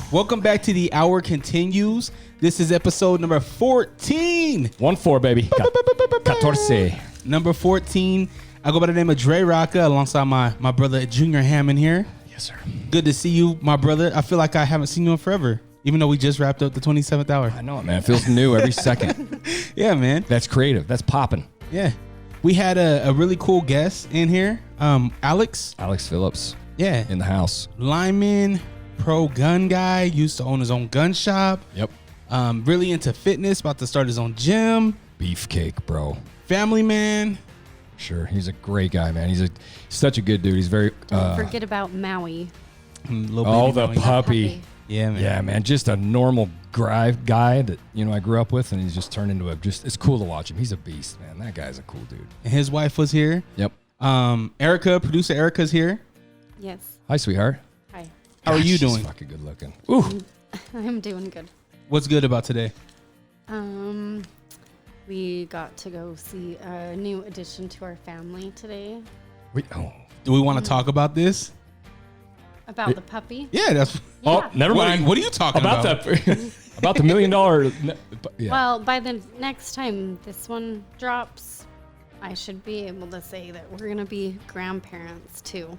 Welcome back to The Hour Continues. This is episode number 14. 1-4, baby. 14. Number 14. I go by the name of Drerawka alongside my brother Junior Hammond here. Yes, sir. Good to see you, my brother. I feel like I haven't seen you in forever, even though we just wrapped up the 27th hour. I know it, man. It feels new every second. Yeah, man. That's creative. That's popping. Yeah. We had a really cool guest in here. Alex Phillips. Yeah. In the house. Lineman, pro gun guy, used to own his own gun shop. Yep. Really into fitness, about to start his own gym. Beefcake, bro. Family man. Sure. He's a great guy, man. He's such a good dude. He's very... Don't forget about Maui. Oh, the puppy. Yeah, man. Yeah, man. Just a normal guy that, I grew up with, and he's just turned into it's cool to watch him. He's a beast, man. That guy's a cool dude. And his wife was here. Yep. Producer Erica's here. Yes. Hi, sweetheart. Hi. How are you She's doing? fucking good looking. Ooh. I'm doing good. What's good about today? We got to go see a new addition to our family today. Do we want to talk about this? About the puppy? Yeah, that's... Yeah. Oh, never mind. What are you talking about? About the $1 million. Yeah. Well, by the next time this one drops, I should be able to say that we're going to be grandparents too.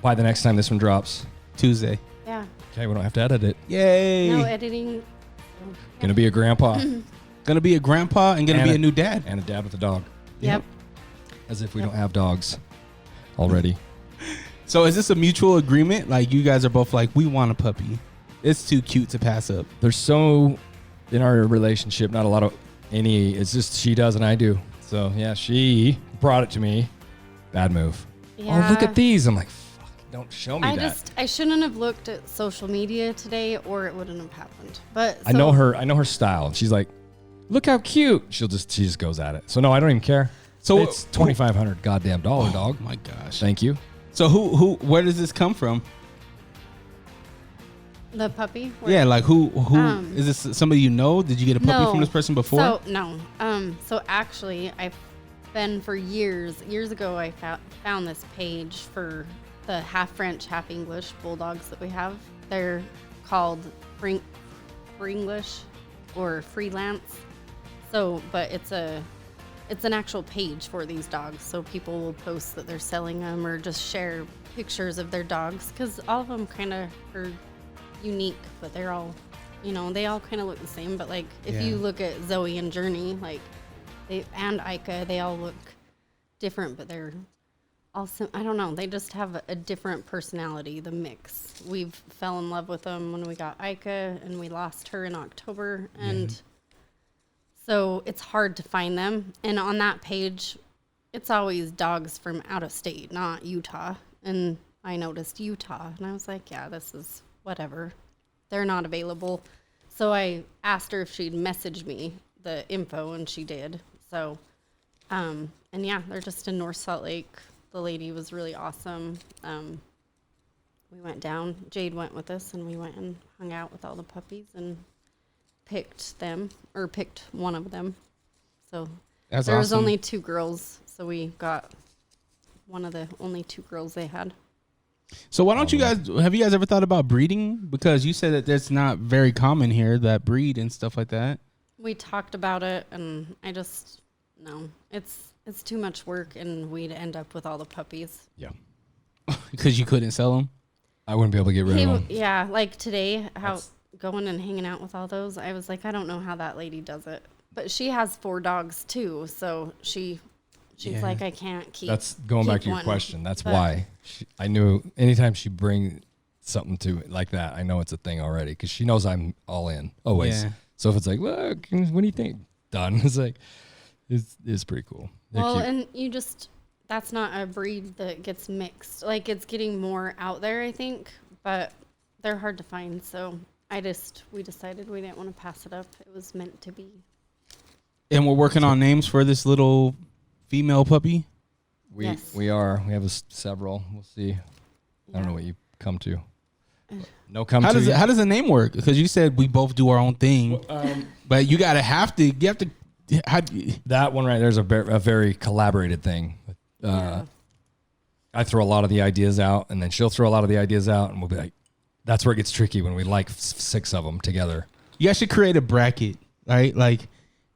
By the next time this one drops. Tuesday. Yeah. Okay, we don't have to edit it. Yay. No editing. Gonna be a grandpa. Gonna be a grandpa and gonna be a new dad. And a dad with a dog. Yep. As if we don't have dogs already. So is this a mutual agreement? Like you guys are both like, we want a puppy. It's too cute to pass up. There's in our relationship, not a lot of it's just she does and I do. So yeah, she brought it to me. Bad move. Yeah. Oh, look at these. I'm like, fuck, don't show me that. I shouldn't have looked at social media today or it wouldn't have happened. But I know her style. She's like, look how cute. She just goes at it. So no, I don't even care. So it's $2,500 goddamn dog. Oh my gosh. Thank you. So where does this come from? The puppy? Yeah, like who is this somebody you know? Did you get a puppy from this person before? So no. So actually I've been for years ago I found this page for the half French, half English bulldogs that we have. They're called Frenglish or freelance. So, but it's an actual page for these dogs. So people will post that they're selling them or just share pictures of their dogs because all of them kind of are unique, but they're all, they all kind of look the same. But like if you look at Zoe and Journey, like and Ica, they all look different, but they're also, I don't know, they just have a different personality, the mix. We've fell in love with them when we got Ica and we lost her in October. And so it's hard to find them. And on that page, it's always dogs from out of state, not Utah. And I noticed Utah and I was like, yeah, this is whatever. They're not available. So I asked her if she'd message me the info and she did. So, and yeah, they're just in North Salt Lake. The lady was really awesome. We went down. Jade went with us, and we went and hung out with all the puppies and picked one of them. So That's there was awesome. only 2 girls, so we got one of the only 2 girls they had. So why don't have you guys ever thought about breeding? Because you said that that's not very common here, that breed and stuff like that. We talked about it, and no, it's too much work, and we'd end up with all the puppies. Yeah. Because you couldn't sell them? I wouldn't be able to get rid of them. Yeah, like today, going and hanging out with all those, I was like, I don't know how that lady does it. But she has 4 dogs too, so she's like, I can't keep. That's going back to your question. That's why I knew anytime she bring something to it like that, I know it's a thing already because she knows I'm all in always. Yeah. So if it's like, well, what do you think? Done. It's like, it's pretty cool. They're cute. And that's not a breed that gets mixed. Like it's getting more out there, I think, but they're hard to find. So we decided we didn't want to pass it up. It was meant to be. And we're working on names for this little female puppy. We Yes. are. We have several. We'll see. I don't know what you come to. No come How to. How does the name work? Because you said we both do our own thing, but you have to. That one right there's a very collaborated thing. I throw a lot of the ideas out, and then she'll throw a lot of the ideas out, and we'll be like, That's where it gets tricky when we like 6 of them together. You guys should create a bracket, right? Like,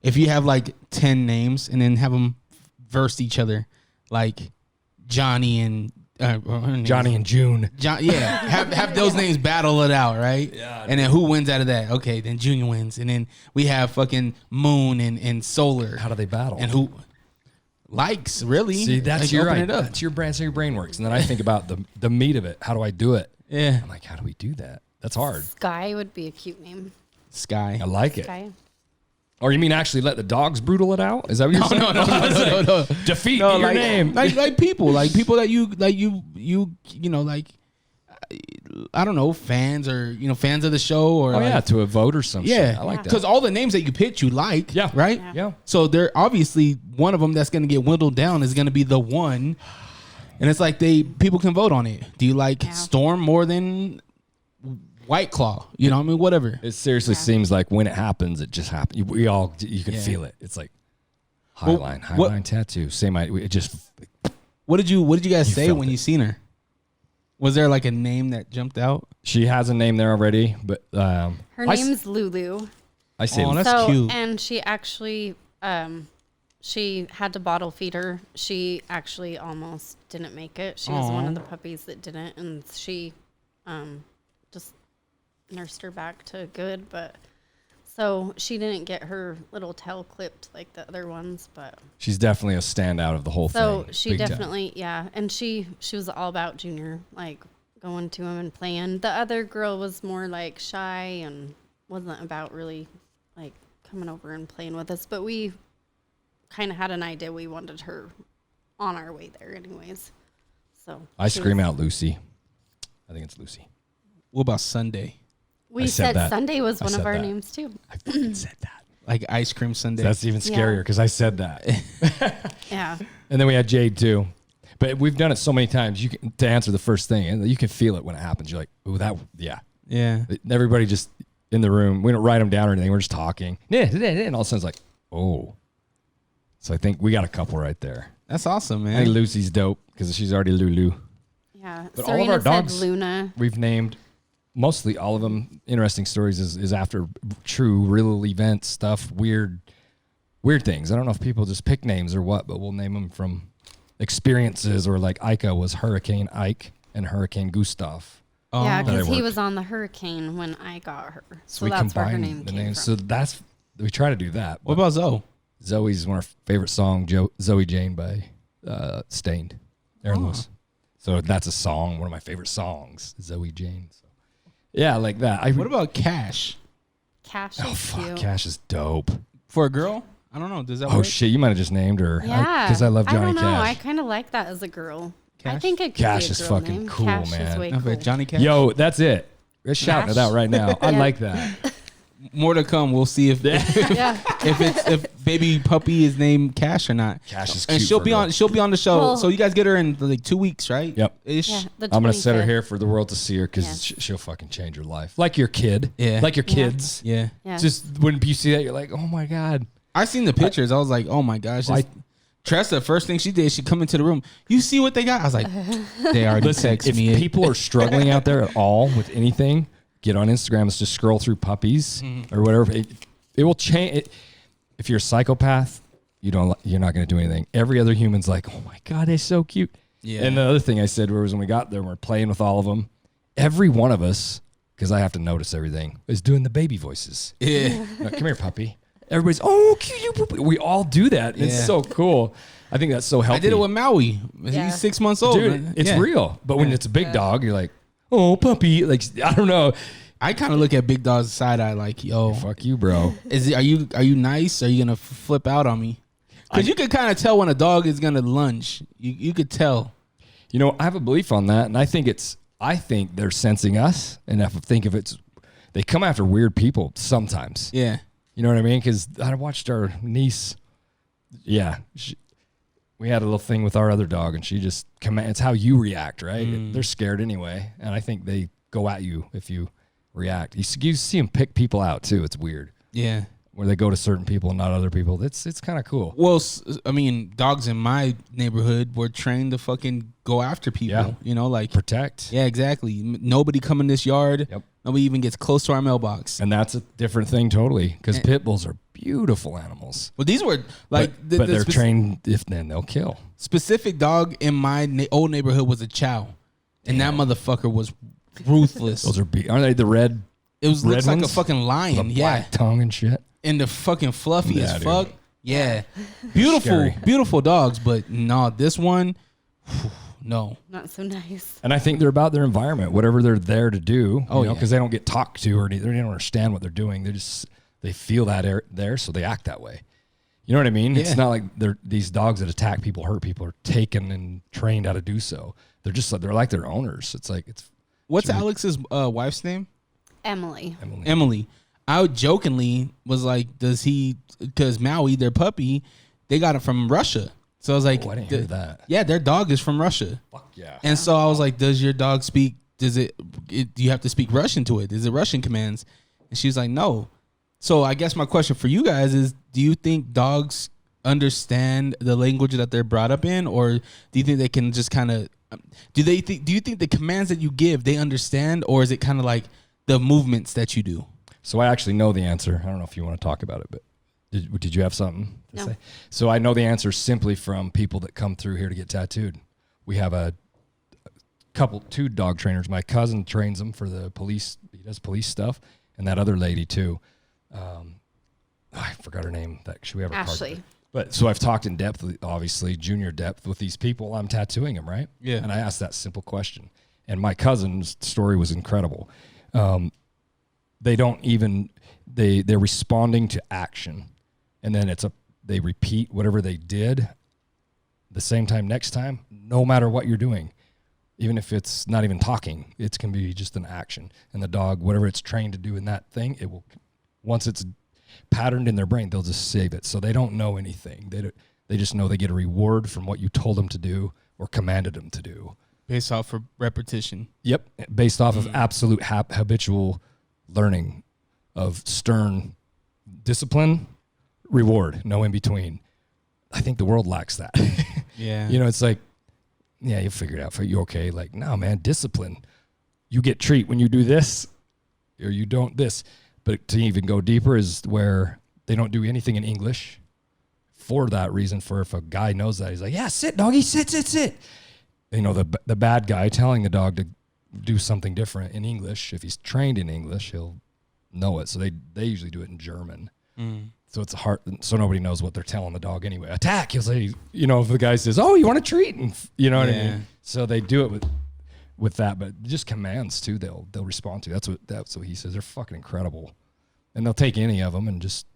if you have like 10 names and then have them verse each other, like Johnny and June. Have those names battle it out, right? Yeah. And then who wins out of that? Okay, then Junior wins, and then we have fucking Moon and Solar. How do they battle? And who likes really? See, that's like, your open right. it up. That's your brain. That's how your brain works. And then I think about the meat of it. How do I do it? Yeah, I'm like, how do we do that? That's hard. Sky would be a cute name. Sky. I like it. Sky. Or you mean actually let the dogs brutal it out? Is that what you're saying? No. Defeat your like, name. like people that you know, like, I don't know, fans or fans of the show or to a vote or some shit. I like that. Because all the names that you pitch, you like, right? Yeah. So they're obviously one of them that's going to get whittled down is going to be the one, and it's like people can vote on it. Do you like Storm more than White Claw? You know what I mean? Whatever. It seriously seems like when it happens, it just happens. You can feel it. It's like Highline tattoo. Same idea. It just. What did you guys say when felt you seen her? Was there like a name that jumped out? She has a name there already, but her name's Lulu. I say, that's cute. And she actually, she had to bottle feed her. She actually almost didn't make it. She was one of the puppies that didn't, and she, just nursed her back to good. But so she didn't get her little tail clipped like the other ones, but she's definitely a standout of the whole thing. so she Big time. definitely, and she was all about Junior, like going to him and playing. The other girl was more like shy and wasn't about really like coming over and playing with us, but we kind of had an idea we wanted her on our way there anyways. So I scream out Lucy. I think it's Lucy. What about Sunday? We said said that. Sunday was one of said our that. names too. I fucking said that. Like Ice Cream Sunday. That's even scarier because I said that. Yeah. And then we had Jade too. But we've done it so many times. You can, to answer the first thing, and you can feel it when it happens. You're like, "Ooh, that, yeah." Yeah. Everybody just in the room. We don't write them down or anything. We're just talking. And all of a sudden it's like, oh. So I think we got a couple right there. That's awesome, I man. think Lucy's dope because she's already Lulu. Yeah. But Serena all of our dogs, said Luna. we've named mostly all of them. Interesting stories is after true real events stuff. Weird things. I don't know if people just pick names or what, but we'll name them from experiences, or like Ika was Hurricane Ike and Hurricane Gustav. Oh. Yeah, That because he worked. was on the hurricane when I got her. So we that's where her combined name the came names. from. So we try to do that. What about Zoe? Zoe's one of our favorite songs, Zoe Jane by Stained, Aaron Lewis. So that's a song, one of my favorite songs, Zoe Jane. So yeah, like that. What about Cash? Cash Oh is fuck, cute. Cash is dope. For a girl? I don't know. Does that Oh work? shit, you might have just named her. Yeah. Because I love Johnny I don't know. I Cash. kind of like that as a girl. I Cash? think it could Cash be a is girl fucking name. cool, Cash man. Is way No, but cool. Johnny Cash? Yo, that's it. We're shouting it Cash. out right now. I Yeah. like that. More to come. We'll see if Yeah. if baby puppy is named Cash or not. Cash is cute. And she'll for be a girl. on the show. Well- So you guys get her in like 2 weeks, right? Yep. Ish. Yeah, the I'm gonna set her 25th. here for the world to see her because Yes. she'll fucking change her life. Like your kid. Yeah. Like your Yeah. kids. Yeah. Yeah. Just when you see that, you're like, oh my god. I seen the pictures. I was like, oh my gosh. Tressa, first thing she did, she come into the room. You see what they got? I was like, they already Listen, text if me. people are struggling out there at all with anything, get on Instagram. Let's just scroll through puppies or whatever. It will change. If you're a psychopath, you're not going to do anything. Every other human's like, oh my god, they're so cute. Yeah. And the other thing I said was when we got there, and we're playing with all of them. Every one of us, because I have to notice everything, is doing the baby voices. Yeah. No, come here, puppy. Everybody's, oh, cute. We all do that. Yeah. It's so cool. I think that's so healthy. I did it with Maui. Yeah. He's 6 months old. Dude, man. it's Yeah. real. But when it's a big dog, you're like, oh, puppy. Like, I don't know. I kind of look at big dogs side eye like, yo, Fuck you, bro. are you nice? Are you gonna flip out on me? Because you could kind of tell when a dog is gonna lunge. You could tell. You know, I have a belief on that, and I think they're sensing us, and they come after weird people sometimes. Yeah. You know what I mean? Because I watched our niece. Yeah, we had a little thing with our other dog, and she just it's how you react, right? They're scared anyway, and I think they go at you if you react. You see them pick people out too. It's weird. Yeah. where they go to certain people and not other people. It's kind of cool. Well, I mean, dogs in my neighborhood were trained to fucking go after people. Yeah. You know, like Protect. Yeah, exactly. Nobody come in this yard. Yep. Nobody even gets close to our mailbox. And that's a different thing totally, because pit bulls are beautiful animals. Well, these were like, but they're trained. If then they'll kill. Specific dog in my old neighborhood was a chow, and that motherfucker was ruthless. Those are aren't they the red? It was red looks like a ones? fucking lion. The Yeah, black tongue and shit. and the fucking fluffy Yeah, as dude. fuck. Yeah, beautiful, Scary. beautiful dogs. But no, this one, no. Not so nice. And I think they're about their environment, whatever they're there to do. Oh, yeah. Because they don't get talked to or they don't understand what they're doing. They feel that there, so they act that way. You know what I mean? Yeah. It's not like these dogs that attack people, hurt people, are taken and trained how to do so. They're just they're like their owners. It's like What's Alex's wife's name? Emily. Emily. I jokingly was like, does he? Because Maui, their puppy, they got it from Russia. So I was like, I didn't hear that. Yeah, their dog is from Russia. Fuck yeah. And so I was like, does your dog speak? Do you have to speak Russian to it? Is it Russian commands? And she was like, no. So I guess my question for you guys is, do you think dogs understand the language that they're brought up in, or do you think they can just kind of do you think the commands that you give they understand, or is it kind of like the movements that you do? So I actually know the answer. I don't know if you want to talk about it, but did you have something to No. say? So I know the answer simply from people that come through here to get tattooed. We have two dog trainers. My cousin trains them for the police. He does police stuff, and that other lady too. I forgot her name. We have her card. Ashley. But so I've talked in depth, obviously, junior depth with these people. I'm tattooing them, right? Yeah. And I asked that simple question. And my cousin's story was incredible. They don't even, they're responding to action. And then they repeat whatever they did the same time next time, no matter what you're doing. Even if it's not even talking, it can be just an action. And the dog, whatever it's trained to do in that thing, it will, once it's patterned in their brain, they'll just save it. So they don't know anything. They just know they get a reward from what you told them to do or commanded them to do. Based off of repetition. Yep. Based off of absolute habitual learning of stern discipline, reward, no in between. I think the world lacks that. Yeah. You know, it's like, yeah, you figure it out. You okay? Like, no, man, discipline. You get treat when you do this or you don't this. But to even go deeper is where they don't do anything in English for that reason. For if a guy knows that, he's like, yeah, sit, doggy, sit. You know, the bad guy telling the dog to do something different in English. If he's trained in English, he'll know it. So they usually do it in German. So it's hard. So nobody knows what they're telling the dog anyway. Attack. He'll say, you know, if the guy says, oh, you want a treat? And you know what I mean? So they do it with that, but just commands too. They'll respond to. That's what he says. They're fucking incredible. And they'll take any of them and just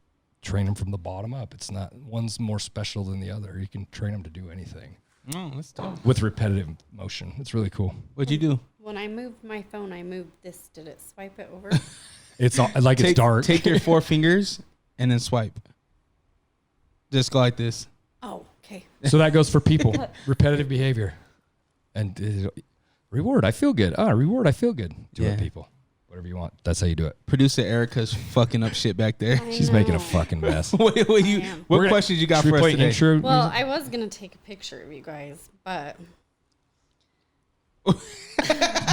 train them from the bottom up. It's not, one's more special than the other. You can train them to do anything. Oh, that's dope. With repetitive motion. It's really cool. What'd you do? When I moved my phone, I moved this. Did it swipe it over? It's like it's dark. Take your 4 fingers and then swipe. Just go like this. Oh, okay. So that goes for people. Repetitive behavior. And reward, I feel good. Reward, I feel good. Do it, people. Whatever you want. That's how you do it. Producer Erica's fucking up shit back there. She's making a fucking mess. What questions you got for us today? Intro Well, music? I was going to take a picture of you guys, but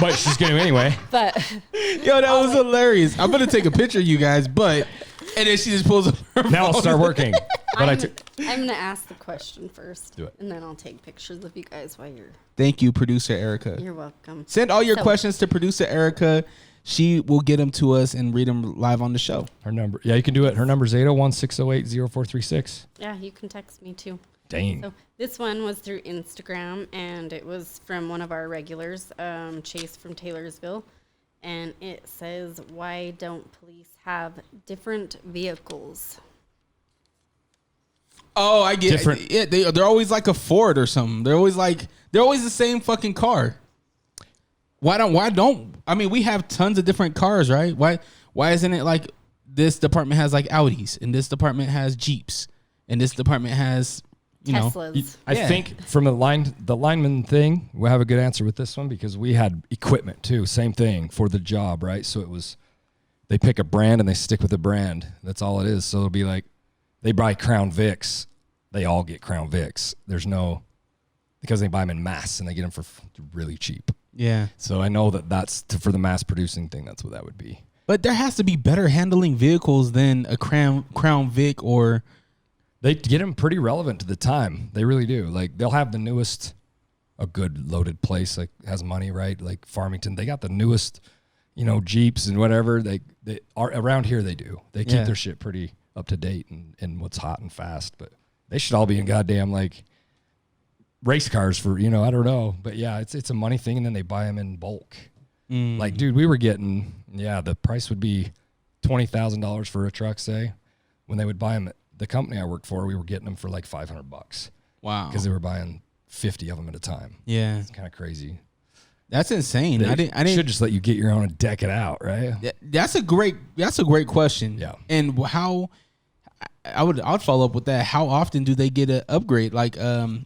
But she's going to anyway. Yo, that was hilarious. I'm gonna take a picture of you guys, but and then she just pulls up her Now I'll phone. start working. But I'm going to ask the question first. Do it. And then I'll take pictures of you guys while Thank you, producer Erica. you're welcome. Send all your So- questions to producer Erica. She will get them to us and read them live on the show. her number. Yeah, you can do it. Her number is 801-608-0436. Yeah, you can text me too. Dang. So this one was through Instagram, and it was from one of our regulars, Chase from Taylorsville. And it says, why don't police have different vehicles? Oh, I get Different. it. Yeah, they're always like a Ford or something. They're always the same fucking car. Why don't I mean, we have tons of different cars, right? Why isn't it like this department has like Audis and this department has Jeeps and this department has, Teslas. I think from the lineman thing, we'll have a good answer with this one because we had equipment too. Same thing for the job, right? So it was they pick a brand and they stick with the brand. That's all it is. So it'll be like they buy Crown Vics. They all get Crown Vics. There's no, because they buy them in mass and they get them for really cheap. Yeah. So I know that's for the mass producing thing. That's what that would be. But there has to be better handling vehicles than a Crown Vic or. They get them pretty relevant to the time. They really do. Like they'll have the newest, a good loaded place like has money, right? Like Farmington, they got the newest, Jeeps and whatever. They are around here. They do. They keep their shit pretty up to date and what's hot and fast. But they should all be in goddamn like race cars for I don't know. But yeah, it's a money thing, and then they buy them in bulk. Like, dude, we were getting the price would be $20,000 for a truck. Say when they would buy them at the company I worked for, we were getting them for like $500. Wow, because they were buying 50 of them at a time. Yeah, it's kind of crazy. That's insane. I didn't should just let you get your own and deck it out, right? That's a great question. Yeah. And how I would follow up with that. How often do they get an upgrade? Like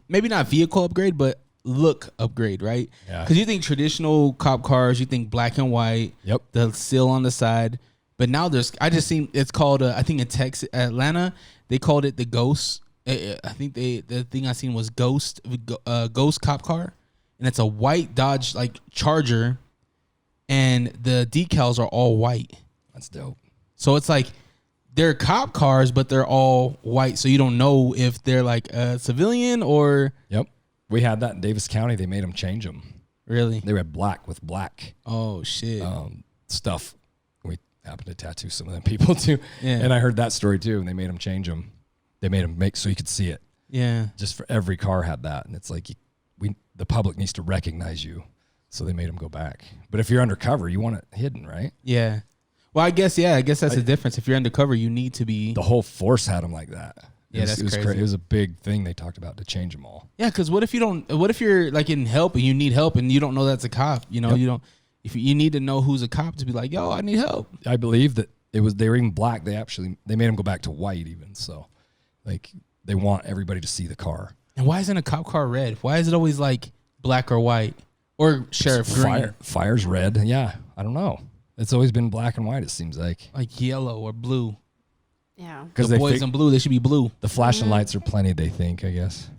maybe not vehicle upgrade, but look upgrade, right? Yeah. Because you think traditional cop cars, you think black and white. Yep. The seal on the side. But now I just seen it's called I think in Texas, Atlanta, they called it the Ghost. I think the thing I seen was Ghost cop car. And it's a white Dodge like Charger, and the decals are all white. That's dope. So it's like they're cop cars, but they're all white. So you don't know if they're like a civilian or. Yep. We had that in Davis County. They made them change them. Really? They had black with black. Oh shit. Stuff. We happened to tattoo some of them people too. Yeah. And I heard that story too. And they made them change them. They made them make so you could see it. Yeah. Just for every car had that, and it's like the public needs to recognize you, so they made them go back. But if you're undercover, you want it hidden, right? Yeah. Well, I guess that's the difference. If you're undercover, you need to be. The whole force had them like that. Yeah, that's crazy. It was a big thing they talked about to change them all. Yeah, because what if you're like in help and you need help and you don't know that's a cop? You don't. If you need to know who's a cop to be like, yo, I need help. I believe that they were even black. They made them go back to white even. So, like they want everybody to see the car. And why isn't a cop car red? Why is it always like black or white or sheriff green? Fire's red. Yeah, I don't know. It's always been black and white. It seems like yellow or blue. Yeah, because the boys in blue, they should be blue. The flashing lights are plenty. They think, I guess.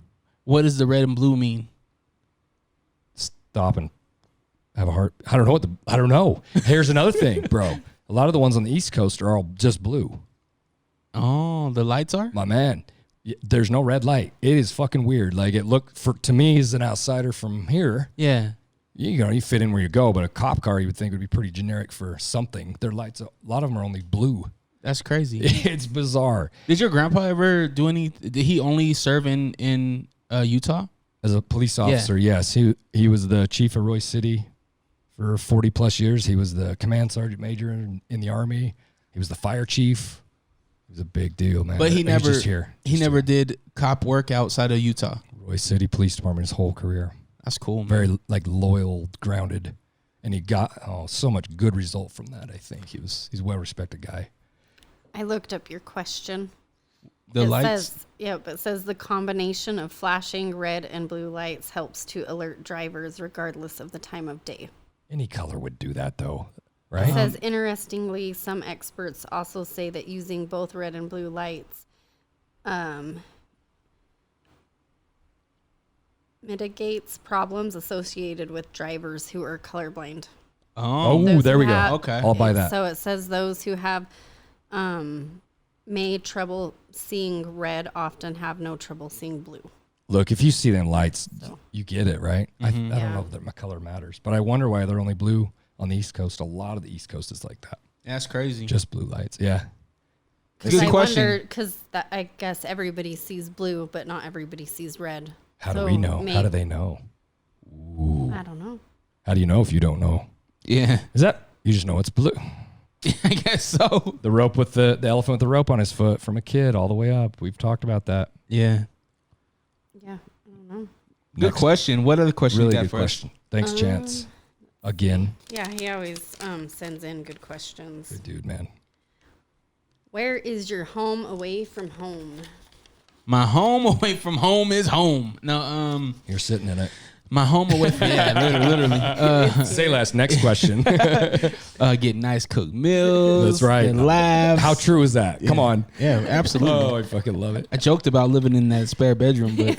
What does the red and blue mean? Stop and have a heart. I don't know. Here's another thing, bro. A lot of the ones on the East Coast are all just blue. Oh, the lights are? My man. There's no red light. It is fucking weird. Like it looked to me as an outsider from here. Yeah. You fit in where you go, but a cop car you would think would be pretty generic for something. Their lights, a lot of them are only blue. That's crazy. It's bizarre. Did your grandpa ever do any? Did he only serve in Utah as a police officer? Yeah. Yes, he was the chief of Royce City for 40 plus years. He was the command sergeant major in the Army. He was the fire chief. It was a big deal, man. But he never never did cop work outside of Utah. Royce City Police Department his whole career. That's cool, man. Very like loyal, grounded, and he got so much good result from that. I think he's a well respected guy. I looked up your question. The lights? It says the combination of flashing red and blue lights helps to alert drivers regardless of the time of day. Any color would do that, though, right? It says, interestingly, some experts also say that using both red and blue lights mitigates problems associated with drivers who are colorblind. Oh, there we go. Okay. I'll buy that. So it says those who have made trouble seeing red often have no trouble seeing blue. Look, if you see them lights, you get it, right? Mm-hmm. I don't know that my color matters, but I wonder why they're only blue on the East Coast. A lot of the East Coast is like that. That's crazy. Just blue lights, yeah. Good question. Because I guess everybody sees blue, but not everybody sees red. How do we know? How do they know? Ooh. I don't know. How do you know if you don't know? Yeah. Is that, you just know it's blue. I guess so. The rope with the elephant with the rope on his foot from a kid all the way up. We've talked about that. Yeah. Yeah, I don't know. Good question. What other question really you got good for question. us? Thanks, Chance. Again. Yeah, he always sends in good questions. Good dude, man. Where is your home away from home? My home away from home is home. No, You're sitting in it. My home away from literally. Say less. Next question. Get nice cooked meals. That's right. And laughs. How true is that? Come on. Yeah, absolutely. Oh, I fucking love it. I joked about living in that spare bedroom, but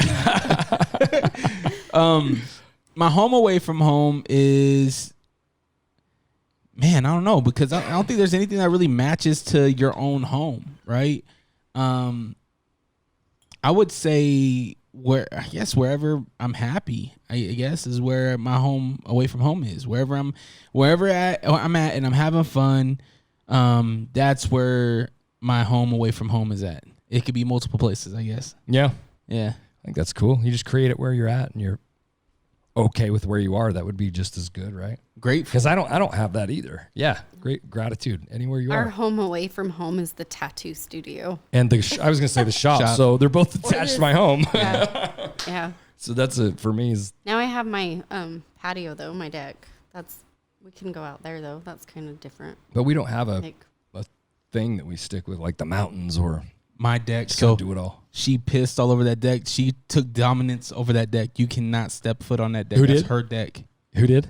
my home away from home is, man, I don't know, because I don't think there's anything that really matches to your own home, right? I would say wherever I'm happy, I guess, is where my home away from home is. Wherever I'm at and I'm having fun, that's where my home away from home is at. It could be multiple places, I guess. Yeah. Yeah. I think that's cool. You just create it where you're at and you're okay with where you are. That would be just as good, right? Great. Because I don't have that either. Yeah. Great gratitude anywhere you Our are. home away from home is the tattoo studio. And I was going to say the shop. So they're both attached to my home. Yeah. Yeah. So that's it for me. Is Now I have my patio though, my deck. We can go out there though. That's kind of different. But we don't have a Like, thing that we stick with, like the mountains or My deck. just So do it all. she pissed all over that deck. She took dominance over that deck. You cannot step foot on that deck. Who That's did? her deck. Who did?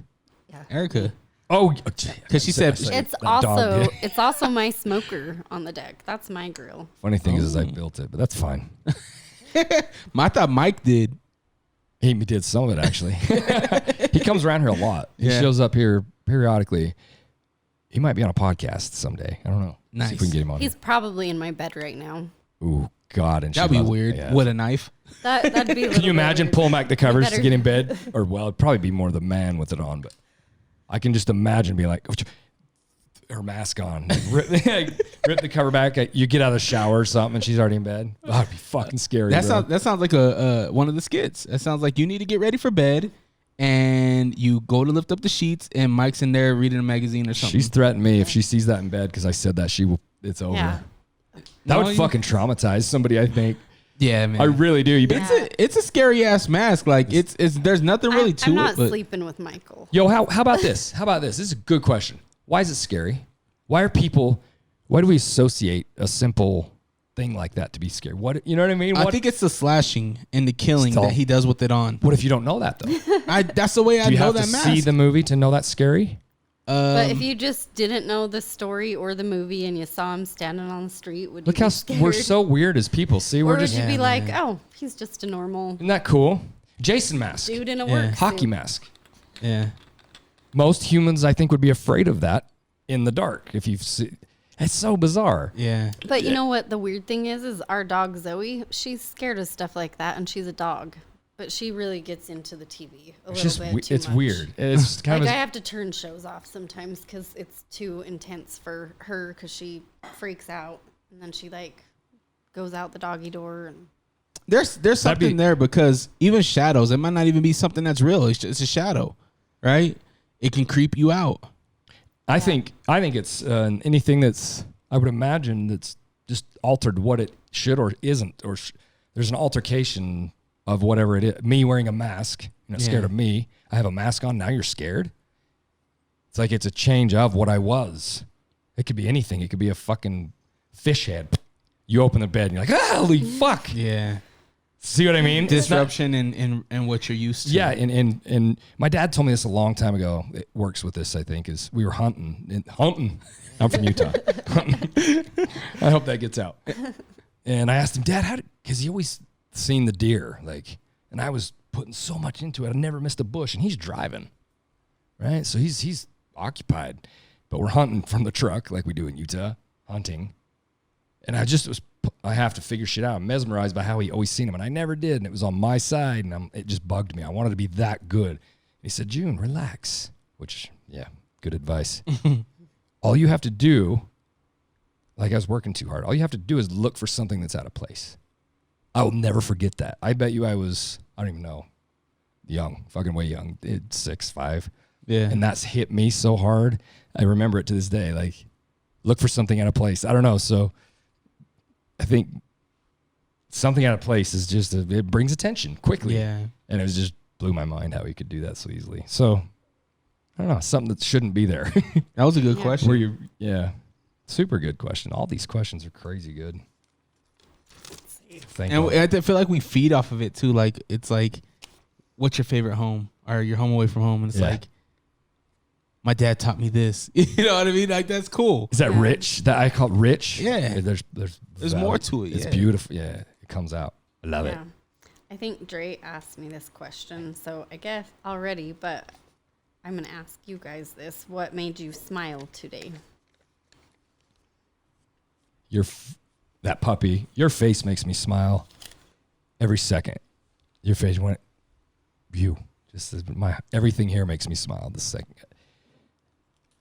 yeah. Erica. Oh, Because she said It's also my smoker on the deck. That's my grill. Funny thing is I built it, but that's fine. I thought Mike did. He did some of it actually. He comes around here a lot. He Yeah. shows up here periodically. He might be on a podcast someday. I don't know. Nice. See if we can get him on. He's probably in my bed right now. Ooh, God. And That'd she be loves it. weird. Yeah. With a knife. That'd be. A Can little you bit imagine weird. pulling back the covers to better- get in bed? Or, well, it'd probably be more the man with it on, but I can just imagine being like, her mask on, like, rip the cover back. You get out of the shower or something and she's already in bed. Oh, that'd be fucking scary. That bro. sounds like a one of the skits. That sounds like you need to get ready for bed, and you go to lift up the sheets, and Mike's in there reading a magazine or something. She's threatened me if she sees that in bed because I said that it's over. Yeah. That No, would fucking traumatize somebody, I think. yeah, man. I really do. It's a scary ass mask. Like it's there's nothing really to I'm not it. But sleeping with Michael. Yo, how about this? How about this? This is a good question. Why is it scary? Why do we associate a simple thing like that to be scary? What, you know what I mean? I think it's the slashing and the killing Still- that he does with it on. What if you don't know that though? That's the way I Do you know have that to mask. see the movie to know that's scary? But if you just didn't know the story or the movie and you saw him standing on the street, would Look you how be scared? we're so weird as people. See, Or we're would just you be Yeah, like, man. oh, he's just a normal isn't that cool? Jason mask, dude in a Yeah. work hockey suit. mask. Yeah. Most humans, I think, would be afraid of that in the dark. If you've seen, it's so bizarre. Yeah. But you know what the weird thing is our dog Zoe, she's scared of stuff like that, and she's a dog. But she really gets into the TV a It's little just bit too it's much. weird. It's kind Like I of have to turn shows off sometimes because it's too intense for her because she freaks out and then she like goes out the doggy door and There's something there because even shadows, it might not even be something that's real. It's a shadow, right? It can creep you out. I think it's anything that's, I would imagine, that's just altered what it should or isn't, or there's an altercation of whatever it is. Me wearing a mask, you're not scared Yeah. of me. I have a mask on, now you're scared. It's like it's a change of what I was. It could be anything. It could be a fucking fish head. You open the bed and you're like, holy fuck. Yeah. See what I mean? It's not- Disruption in what you're used to. Yeah, and my dad told me this a long time ago. It works with this, I think, is we were hunting. I'm from Utah. I hope that gets out. And I asked him, Dad, because he always seen the deer, like, and I was putting so much into it. I never missed a bush, and he's driving, right? So he's occupied, but we're hunting from the truck like we do in Utah, hunting. And I have to figure shit out. I'm mesmerized by how he always seen him, and I never did. And it was on my side, and it just bugged me. I wanted to be that good. And he said, June, relax, which, yeah, good advice. All you have to do, like I was working too hard, all you have to do is look for something that's out of place. I will never forget that. I bet you I don't even know, young, fucking way young, 6, 5. Yeah. And that's hit me so hard. I remember it to this day. Like, look for something out of place. I don't know. So I think something out of place is just, it brings attention quickly. Yeah. And it was just blew my mind how he could do that so easily. So I don't know, something that shouldn't be there. That was a good Yeah. question. Super good question. All these questions are crazy good. Thank And you. I feel like we feed off of it too. Like it's like what's your favorite home or your home away from home? And it's Yeah. like, my dad taught me this. You know what I mean? Like, that's cool. Is that rich? That I call it rich? Yeah. There's more to it. It's yeah. beautiful. Yeah. It comes out. I love it. I think Dre asked me this question, so I guess already, but I'm going to ask you guys this. What made you smile today? That puppy, your face makes me smile every second. Your face went, everything here makes me smile this second.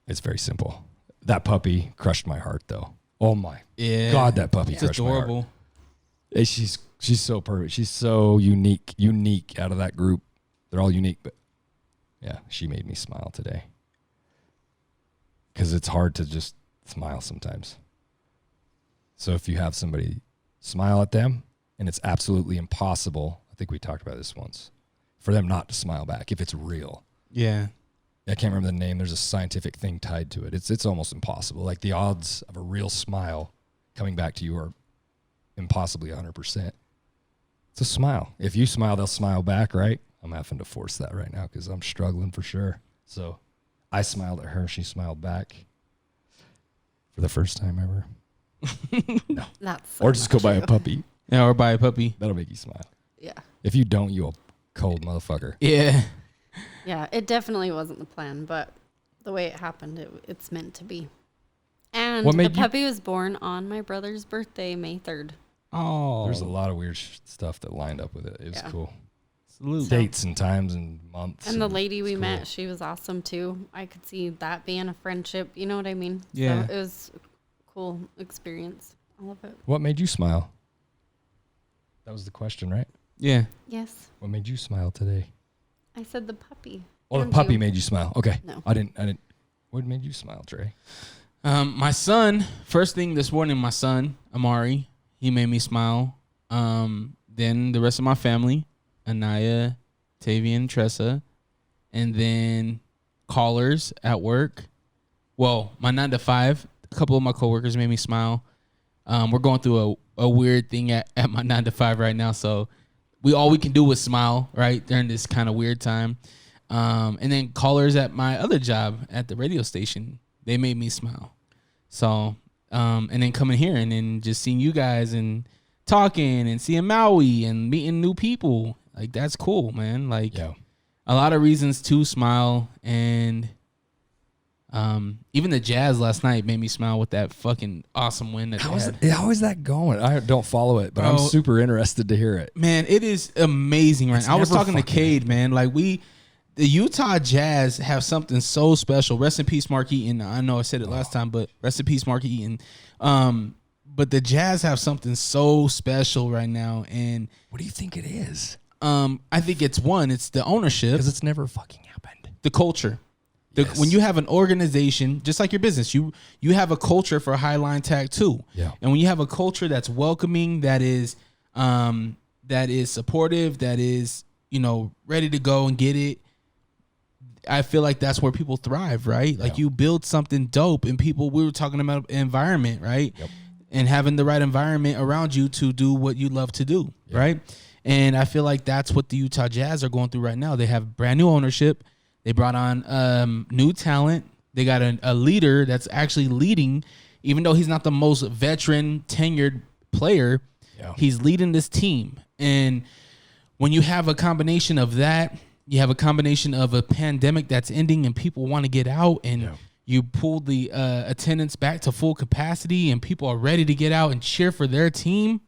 It's very simple. That puppy crushed my heart, though. Oh my God, that puppy crushed adorable. my heart. Hey, she's so perfect. She's so unique out of that group. They're all unique, but yeah, she made me smile today. Because it's hard to just smile sometimes. So if you have somebody smile at them, and it's absolutely impossible, I think we talked about this once, for them not to smile back if it's real. Yeah. I can't remember the name. There's a scientific thing tied to it. It's almost impossible. Like the odds of a real smile coming back to you are impossibly 100%. It's a smile. If you smile, they'll smile back, right? I'm having to force that right now because I'm struggling for sure. So I smiled at her. She smiled back for the first time ever. No. That's Or just go buy a puppy. Yeah, or buy a puppy. That'll make you smile. Yeah. If you don't, you're a cold motherfucker. Yeah. Yeah, it definitely wasn't the plan, but the way it happened, it's meant to be. And the puppy was born on my brother's birthday, May 3rd. Oh. There's a lot of weird stuff that lined up with it. It was cool. Salute. Dates and times and months. And the lady we met, she was awesome too. I could see that being a friendship. You know what I mean? Yeah. So it was a cool experience. I love it. What made you smile? That was the question, right? Yeah. Yes. What made you smile today? I said the puppy. Oh, the And puppy you. made you smile. Okay. No. I didn't. What made you smile, Trey? My son, first thing this morning, my son, Amari, he made me smile. Then the rest of my family, Anaya, Tavian, Tressa, and then callers at work. Well, my 9 to 5, a couple of my coworkers made me smile. We're going through a weird thing at my 9 to 5 right now, so all we can do is smile, right, during this kind of weird time. And then callers at my other job at the radio station, they made me smile. So, and then coming here and then just seeing you guys and talking and seeing Maui and meeting new people, like that's cool, man. Like a lot of reasons to smile. And even the Jazz last night made me smile with that fucking awesome win that How is that going? I don't follow it, but I'm super interested to hear it. Man, it is amazing right now. I was talking to Cade, man. Like the Utah Jazz have something so special. Rest in peace, Mark Eaton. I know I said it last time, but rest in peace, Mark Eaton. But the Jazz have something so special right now. And what do you think it is? I think it's the ownership. Because it's never fucking happened. The culture. Yes. When you have an organization, just like your business, you have a culture for Highline Tag too. Yeah. And when you have a culture that's welcoming, that is supportive, that is, ready to go and get it, I feel like that's where people thrive, right? Like you build something dope and we were talking about environment, right? Yep. And having the right environment around you to do what you love to do, right? And I feel like that's what the Utah Jazz are going through right now. They have brand new ownership. They brought on new talent. They got a leader that's actually leading, even though he's not the most veteran, tenured player, he's leading this team. And when you have a combination of that, you have a combination of a pandemic that's ending and people want to get out, and you pull the attendance back to full capacity and people are ready to get out and cheer for their team.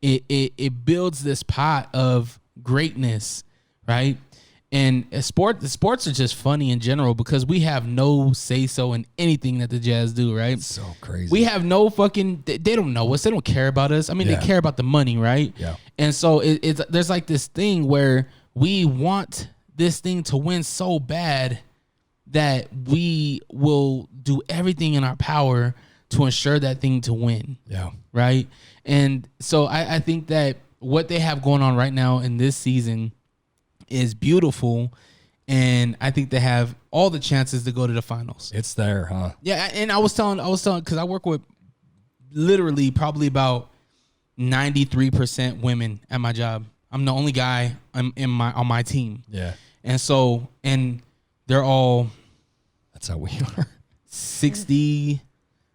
It builds this pot of greatness, right? And the sports are just funny in general because we have no say-so in anything that the Jazz do, right? It's so crazy. We have no fucking... They don't know us. They don't care about us. I mean, they care about the money, right? Yeah. And so there's like this thing where we want this thing to win so bad that we will do everything in our power to ensure that thing to win. Yeah. Right? And so I think that what they have going on right now in this season is beautiful, and I think they have all the chances to go to the finals. It's there, huh? Yeah, and I was telling because I work with literally probably about 93% women at my job. I'm the only guy on my team. Yeah. And so, and they're all That's how we are. 60,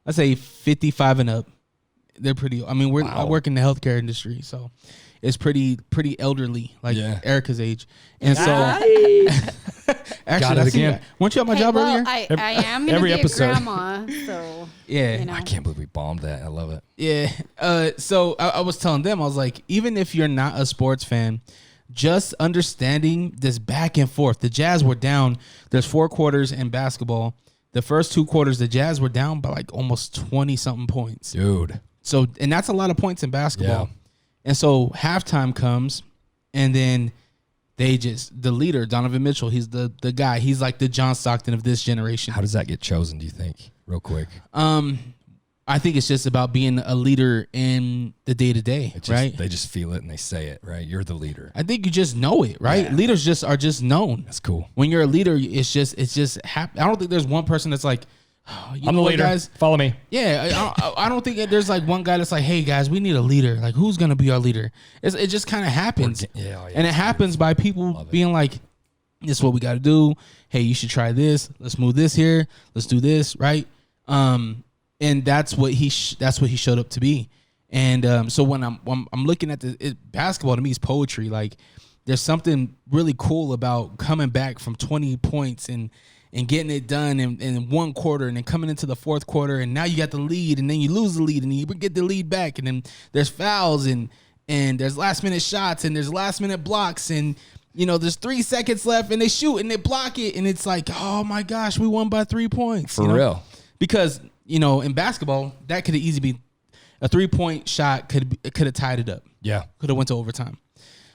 I say 55 and up. They're pretty. I mean, I work in the healthcare industry, so it's pretty elderly, like Erica's age. And so, actually, again. Weren't you at my job earlier? I am gonna every be episode. a grandma, so Yeah. you know. I can't believe we bombed that. I love it. Yeah. So I was telling them, I was like, even if you're not a sports fan, just understanding this back and forth. The Jazz were down. There's 4 quarters in basketball. The first 2 quarters, the Jazz were down by like almost 20 something points. Dude. So, and that's a lot of points in basketball. Yeah. And so halftime comes, and then the leader, Donovan Mitchell, he's the guy. He's like the John Stockton of this generation. How does that get chosen, do you think? Real quick. I think it's just about being a leader in the day-to-day, right? They just feel it and they say it, right? You're the leader. I think you just know it, right? Yeah. Leaders are just known. That's cool. When you're a leader, it's just I don't think there's one person that's like, oh, I'm the leader. Guys? Follow me. Yeah, I don't think that there's like one guy that's like, hey guys, we need a leader. Like, who's gonna be our leader? It just kind of happens, and it happens by people being like, this is what we got to do. Hey, you should try this. Let's move this here. Let's do this, right? And that's what he showed up to be. And so when I'm looking at basketball, to me is poetry. Like, there's something really cool about coming back from 20 points and getting it done in 1 quarter, and then coming into the 4th quarter, and now you got the lead, and then you lose the lead, and you get the lead back, and then there's fouls, and there's last minute shots, and there's last minute blocks, and there's 3 seconds left, and they shoot and they block it, and it's like, oh my gosh, we won by 3 points. For real. Because in basketball, that could have easily been a 3-point shot could have tied it up. Yeah. Could have went to overtime.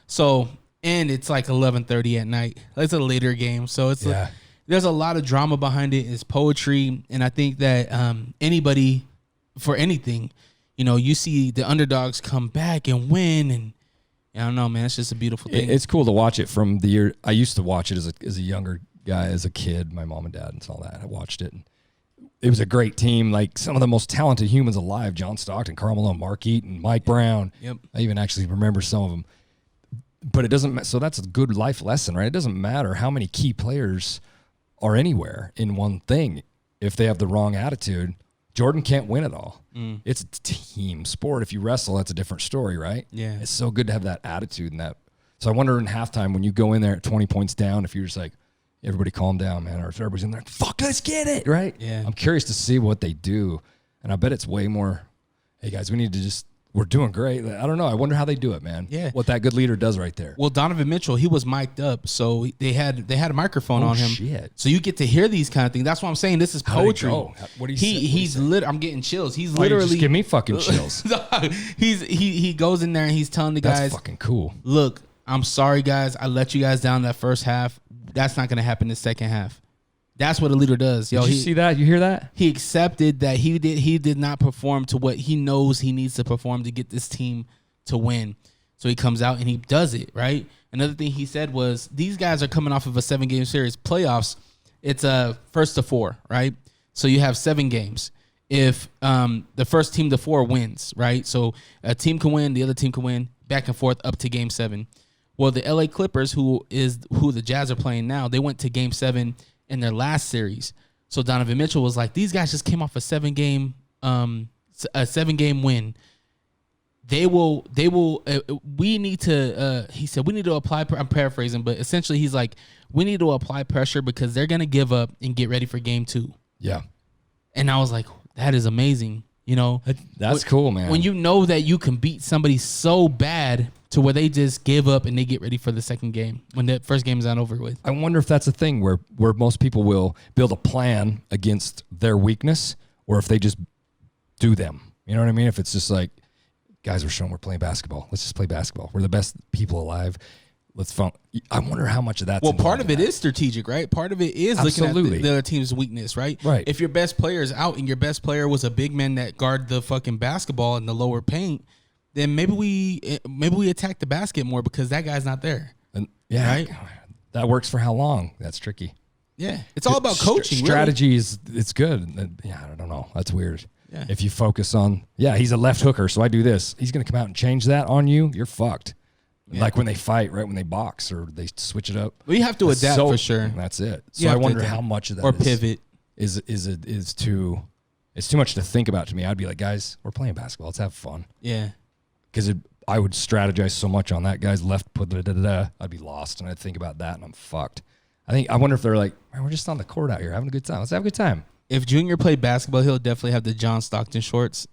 So, and it's like 11:30 at night. It's a later game. So it's like, there's a lot of drama behind it. It's poetry. And I think that anybody, for anything, you see the underdogs come back and win. And I don't know, man. It's just a beautiful thing. It's cool to watch it from the year. I used to watch it as a younger guy, as a kid. My mom and dad and all that. I watched it. And it was a great team. Like, some of the most talented humans alive: John Stockton, Karl Malone, Mark Eaton, Mike Brown. Yep. I even actually remember some of them. But it doesn't. So that's a good life lesson, right? It doesn't matter how many key players are anywhere in one thing. If they have the wrong attitude, Jordan can't win it all. It's a team sport. If you wrestle, that's a different story, right? Yeah. It's so good to have that attitude and that. So I wonder in halftime when you go in there at 20 points down, if you're just like, everybody calm down, man, or if everybody's in there, fuck, let's get it, right? Yeah. I'm curious to see what they do, and I bet it's way more, hey, guys, we need to just, we're doing great. I don't know. I wonder how they do it, man. Yeah. What that good leader does right there. Well, Donovan Mitchell, he was mic'd up, so they had a microphone on him. Shit. So you get to hear these kind of things. That's why I'm saying this is poetry. What do you say? I'm getting chills. He's Literally, literally just give me fucking chills. he goes in there and he's telling the guys, That's fucking cool. Look, I'm sorry guys, I let you guys down that first half. That's not going to happen in the second half. That's what a leader does. Did you see that? You hear that? He accepted that he did not perform to what he knows he needs to perform to get this team to win. So he comes out and he does it, right? Another thing he said was, these guys are coming off of a 7-game series. Playoffs, it's a first to 4, right? So you have 7 games. If the first team to 4 wins, right? So a team can win, the other team can win, back and forth up to game 7. Well, the LA Clippers, who the Jazz are playing now, they went to game 7 in their last series. So Donovan Mitchell was like, these guys just came off a 7-game win. We need to, he said, we need to apply, I'm paraphrasing, but essentially he's like, we need to apply pressure because they're going to give up and get ready for game 2. Yeah. And I was like, that is amazing. That's cool, man. When you know that you can beat somebody so bad to where they just give up and they get ready for the second game when the first game is not over with. I wonder if that's a thing where most people will build a plan against their weakness, or if they just do them. You know what I mean? If it's just like, guys, we're playing basketball. Let's just play basketball. We're the best people alive. Let's fun. I wonder how much of that's. Well, part of it is strategic, right? Part of it is looking at the other team's weakness, right? Right. If your best player is out and your best player was a big man that guard the fucking basketball in the lower paint, then maybe we attack the basket more because that guy's not there. And yeah, right. That works for how long? That's tricky. Yeah, it's all about coaching. Strategy really. It's good. Yeah, I don't know. That's weird. Yeah. If you focus on, he's a left hooker, so I do this. He's going to come out and change that on you. You're fucked. Yeah. Like when they fight, right? When they box or they switch it up. We have to adapt for sure. And that's it. You So I have to wonder adapt. how much of that Or pivot. is too. It's too much to think about to me. I'd be like, guys, we're playing basketball. Let's have fun. Yeah. Because I would strategize so much on that guy's left. I'd be lost, and I'd think about that, and I'm fucked. I wonder if they're like, man, we're just on the court out here having a good time. Let's have a good time. If Junior played basketball, he'll definitely have the John Stockton shorts.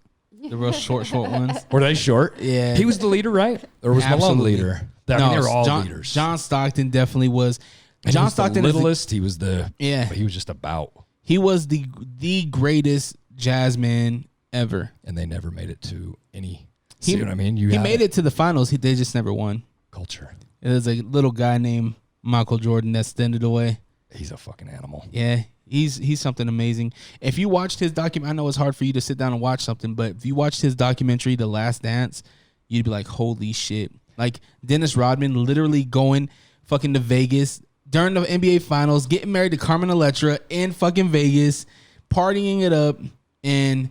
The real short ones. Were they short? Yeah. He was the leader, right? Or was Malone the Absolutely. leader? I mean, they were all John, leaders. John Stockton definitely was. And John he was Stockton the is littlest. He was the Yeah. But he was just about. He was the greatest jazz man ever. And they never made it to any. He- See what I mean? He made it to the finals. They just never won. Culture. It was a little guy named Michael Jordan that extended away. He's a fucking animal. Yeah, he's something amazing. If you watched his document, I know it's hard for you to sit down and watch something, but if you watched his documentary, The Last Dance, you'd be like, holy shit. Like Dennis Rodman literally going fucking to Vegas during the NBA Finals, getting married to Carmen Electra in fucking Vegas, partying it up, and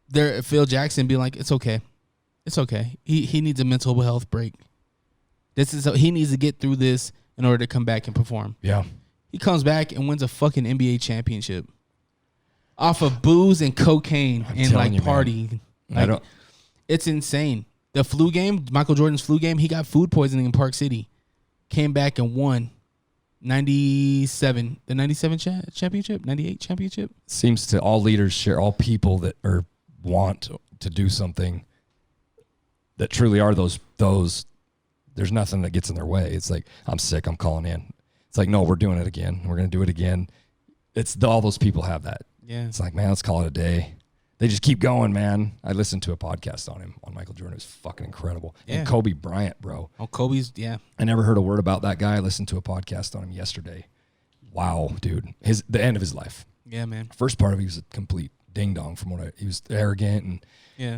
there Phil Jackson being like, it's okay. It's okay. He needs a mental health break. He needs to get through this in order to come back and perform. Yeah. He comes back and wins a fucking NBA championship off of booze and cocaine and like telling you, partying. I don't. It's insane. The flu game, Michael Jordan's flu game, he got food poisoning in Park City. Came back and won 97, the 97 championship, 98 championship. Seems to all leaders share, all people that want to do something that truly are those. There's nothing that gets in their way. It's like, I'm sick, I'm calling in. It's like, no, we're doing it again. We're going to do it again. All those people have that. Yeah. It's like, man, let's call it a day. They just keep going, man. I listened to a podcast on him, on Michael Jordan. It was fucking incredible. Yeah. And Kobe Bryant, bro. Oh, Kobe's, yeah. I never heard a word about that guy. I listened to a podcast on him yesterday. Wow, dude. The end of his life. Yeah, man. First part of it, he was a complete ding dong he was arrogant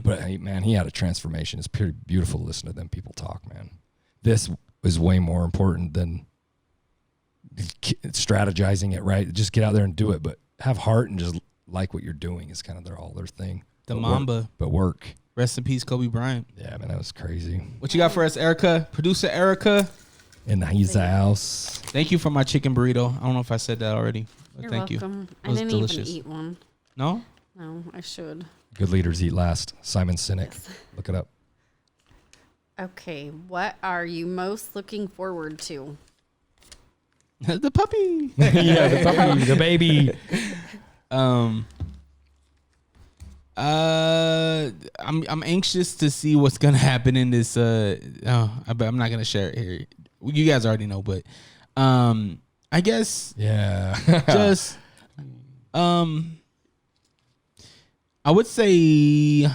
but hey, man, he had a transformation. It's pretty beautiful to listen to them people talk, man. This is way more important than strategizing it, right? Just get out there and do it, but have heart and just like what you're doing is kind of their thing. The but Mamba. Work. Rest in peace, Kobe Bryant. Yeah, man, that was crazy. What you got for us, Erica? Producer Erica. In his house. Thank you for my chicken burrito. I don't know if I said that already. But You're thank welcome. you. It was I didn't delicious. even eat one. No? No, I should. Good leaders eat last. Simon Sinek. Look it up. Okay, what are you most looking forward to? The puppy. Yeah, the puppy, the baby. I'm anxious to see what's gonna happen in this. I'm not gonna share it here. You guys already know, but I guess Yeah. just I would say Your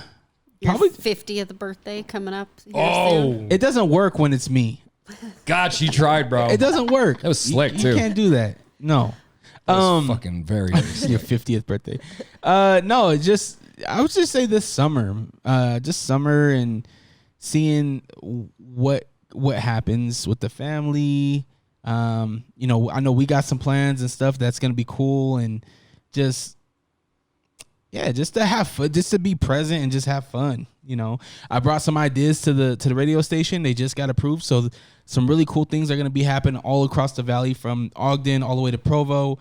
probably 50th birthday coming up here soon. it doesn't work when it's me. God, she tried, bro. It doesn't work. That was slick, You too. can't do that. No. That was fucking very, very Your slick. 50th birthday. No, I would just say this summer. Just summer and seeing what happens with the family. I know we got some plans and stuff that's gonna be cool, and just to have fun, just to be present and just have fun. I brought some ideas to the radio station. They just got approved, so some really cool things are gonna be happening all across the valley, from Ogden all the way to Provo,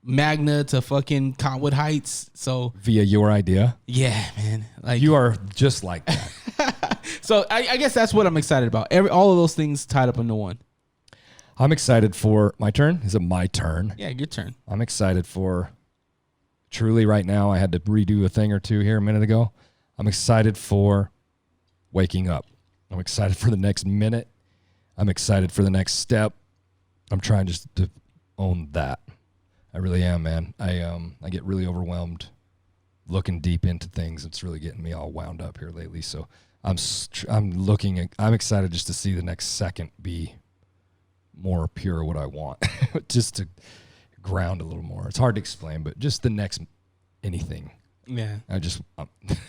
Magna to fucking Cottonwood Heights. So Via your idea. yeah, man, like You are just like that. So I guess that's what I'm excited about. All of those things tied up into one. I'm excited for my turn. Is it my turn? Yeah, your turn. I'm excited for truly right now. I had to redo a thing or two here a minute ago. I'm excited for waking up. I'm excited for the next minute. I'm excited for the next step. I'm trying just to own that. I really am, man. I get really overwhelmed looking deep into things. It's really getting me all wound up here lately. So I'm excited just to see the next second be more pure what I want, just to ground a little more. It's hard to explain, but just the next anything. Yeah.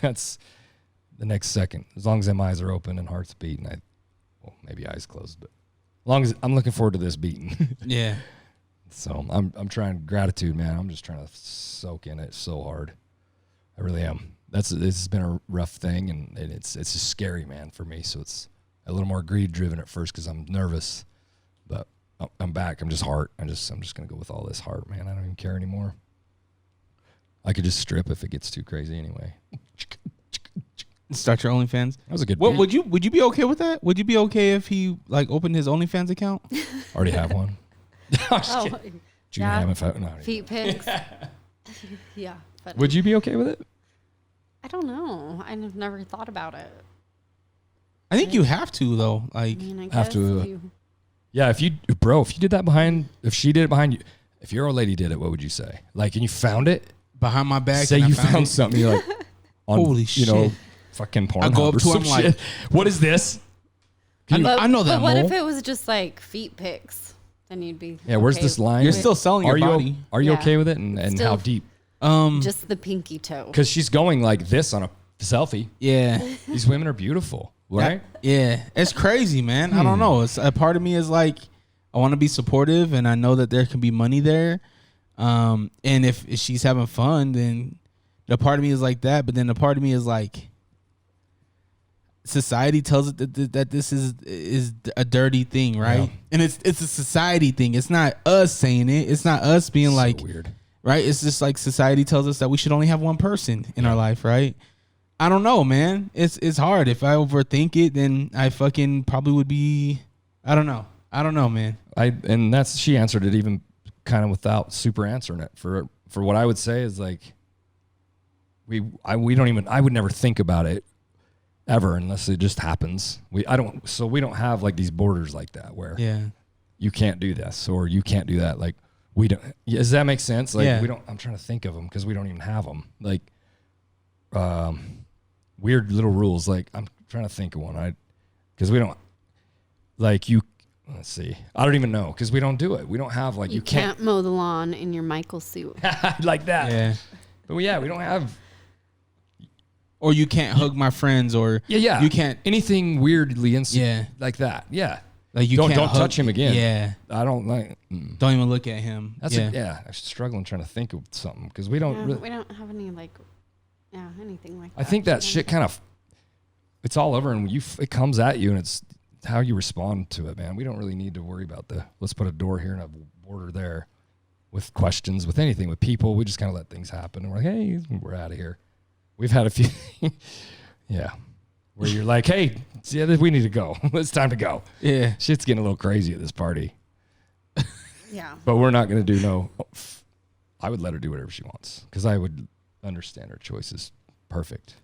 That's the next second. As long as them eyes are open and heart's beating, maybe eyes closed, but as long as I'm looking forward to this beating. Yeah. So I'm trying gratitude, man. I'm just trying to soak in it so hard. I really am. it's been a rough thing, and it's just scary, man, for me. So it's a little more greed driven at first because I'm nervous, but I'm back. I'm just heart. I'm just gonna go with all this heart, man. I don't even care anymore. I could just strip if it gets too crazy anyway. Start your OnlyFans. That was a good. What would you be okay with that? Would you be okay if he like opened his OnlyFans account? Already have one. Oh, Junior feet pics. Yeah. But Would you be okay with it? I don't know. I've never thought about it. I think you have to though. Like, I mean, I Have guess to, if you, Yeah, if you did that if she did it behind you, if your old lady did it, what would you say? Like, and you found it? behind my back. Say and I you found it. something, you're like, on, Holy you know, shit. fucking porn. I go up or to him some like- shit. What is this? I know that. But what mole. if it was just like feet pics? Then you'd be. Yeah, where's okay this line? You're with still selling your body. Are you Yeah. okay with it? And Still- how deep? just the pinky toe. Because she's going like this on a selfie. Yeah. These women are beautiful, right? Yeah. It's crazy, man. I don't know. It's a part of me is like, I want to be supportive, and I know that there can be money there. And if she's having fun, then the part of me is like that. But then the part of me is like, society tells it that this is a dirty thing, right? Yeah. And it's a society thing. It's not us saying it. It's not us being So like, weird. right? It's just like society tells us that we should only have one person in our life, right? I don't know, man. It's hard. If I overthink it, then I fucking probably would be. I don't know, man. She answered it even kind of without super answering it. For what I would say is like, we don't even. I would never think about it ever unless it just happens. We don't have like these borders like that where you can't do this or you can't do that. Like we don't. Does that make sense? Like we don't. I'm trying to think of them because we don't even have them. Like weird little rules. Like I'm trying to think of one. Because we don't like you. Let's see. I don't even know because we don't do it. We don't have like You can't mow the lawn in your Michael suit. like that. Yeah. But we don't have. Or you can't hug my friends, or Yeah. you can't. anything weirdly Yeah. like that. Yeah. Like you don't can't hug, touch him again. Yeah. I don't like. Don't even look at him. That's yeah. I'm struggling trying to think of something because we don't. Yeah, really, we don't have any anything like that. I think that shit kind of. It's all over, and it comes at you, and it's how you respond to it, man. We don't really need to worry about let's put a door here and a border there, with questions, with anything, with people. We just kind of let things happen, and we're like, hey, we're out of here. We've had a few, where you're like, hey, we need to go. It's time to go. Yeah. Shit's getting a little crazy at this party. Yeah. But we're not going to do no. I would let her do whatever she wants because I would understand her choices. Perfect.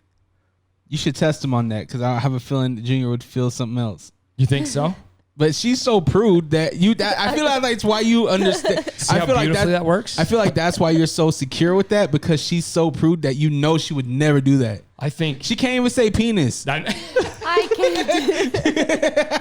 You should test him on that because I have a feeling that Junior would feel something else. You think so? But she's so prude that I feel like that's why you understand. See how beautifully that works? I feel like that's why you're so secure with that because she's so prude that you know she would never do that. I think She can't even say penis. I can't.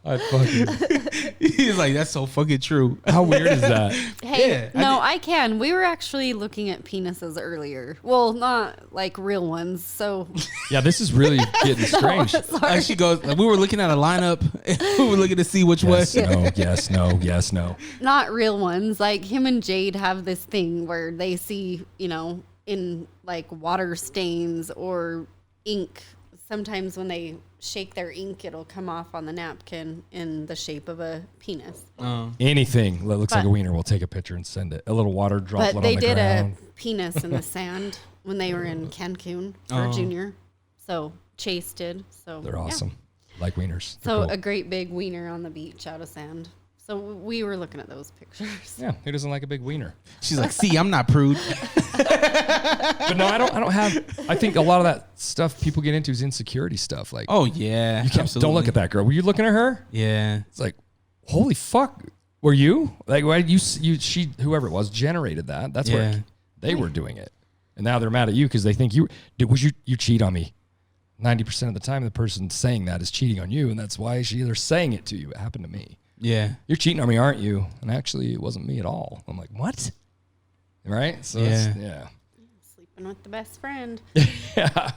I fucking. He's like, that's so fucking true. How weird is that? Hey, Yeah, no, I can. We were actually looking at penises earlier. Well, not like real ones. So Yeah, this is really getting strange. sorry. She goes, we were looking at a lineup. We were looking to see which Yes, way. no, yes, no, yes, no. Not real ones. Like him and Jade have this thing where they see, in like water stains or ink. Sometimes when they shake their ink, it'll come off on the napkin in the shape of a penis. Anything that looks like a But- wiener, we'll take a picture and send it. A little water droplet But on they the did ground. a penis in the sand when they were in Cancun for Junior. So Chase did. So They're yeah. awesome. Like wieners. They're So cool. a great big wiener on the beach out of sand. So we were looking at those pictures. Yeah, who doesn't like a big wiener? She's like, see, I'm not prude. But no, I don't have. I think a lot of that stuff people get into is insecurity stuff. Like, Oh, yeah. you can't, don't look at that girl. Were you looking at her? Yeah. It's like, holy fuck. Were you? Like, why she, whoever it was, generated that. That's Yeah. where they were doing it. And now they're mad at you because they think you cheat on me. 90% of the time, the person saying that is cheating on you. And that's why they're saying it to you. It happened to me. Yeah. You're cheating on me, aren't you? And actually, it wasn't me at all. I'm like, what? Right? So Yeah. yeah. Sleeping with the best friend. Yeah.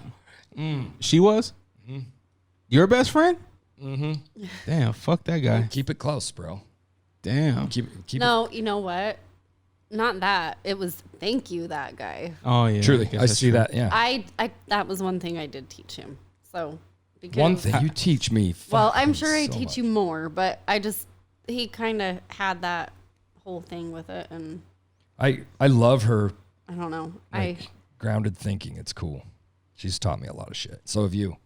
She was? Mm-hmm. Your best friend? Mm-hmm. Damn, fuck that guy. Keep it close, bro. Damn. Keep No, you know what? not that. It was thank you, that guy. Oh yeah, Truly, I guess see that. Yeah. I that was one thing I did teach him. So because, One thing you teach me. Well, I'm sure I so teach much. you more, but he kind of had that whole thing with it, and I love her I don't know. grounded thinking. It's cool. She's taught me a lot of shit. So have you.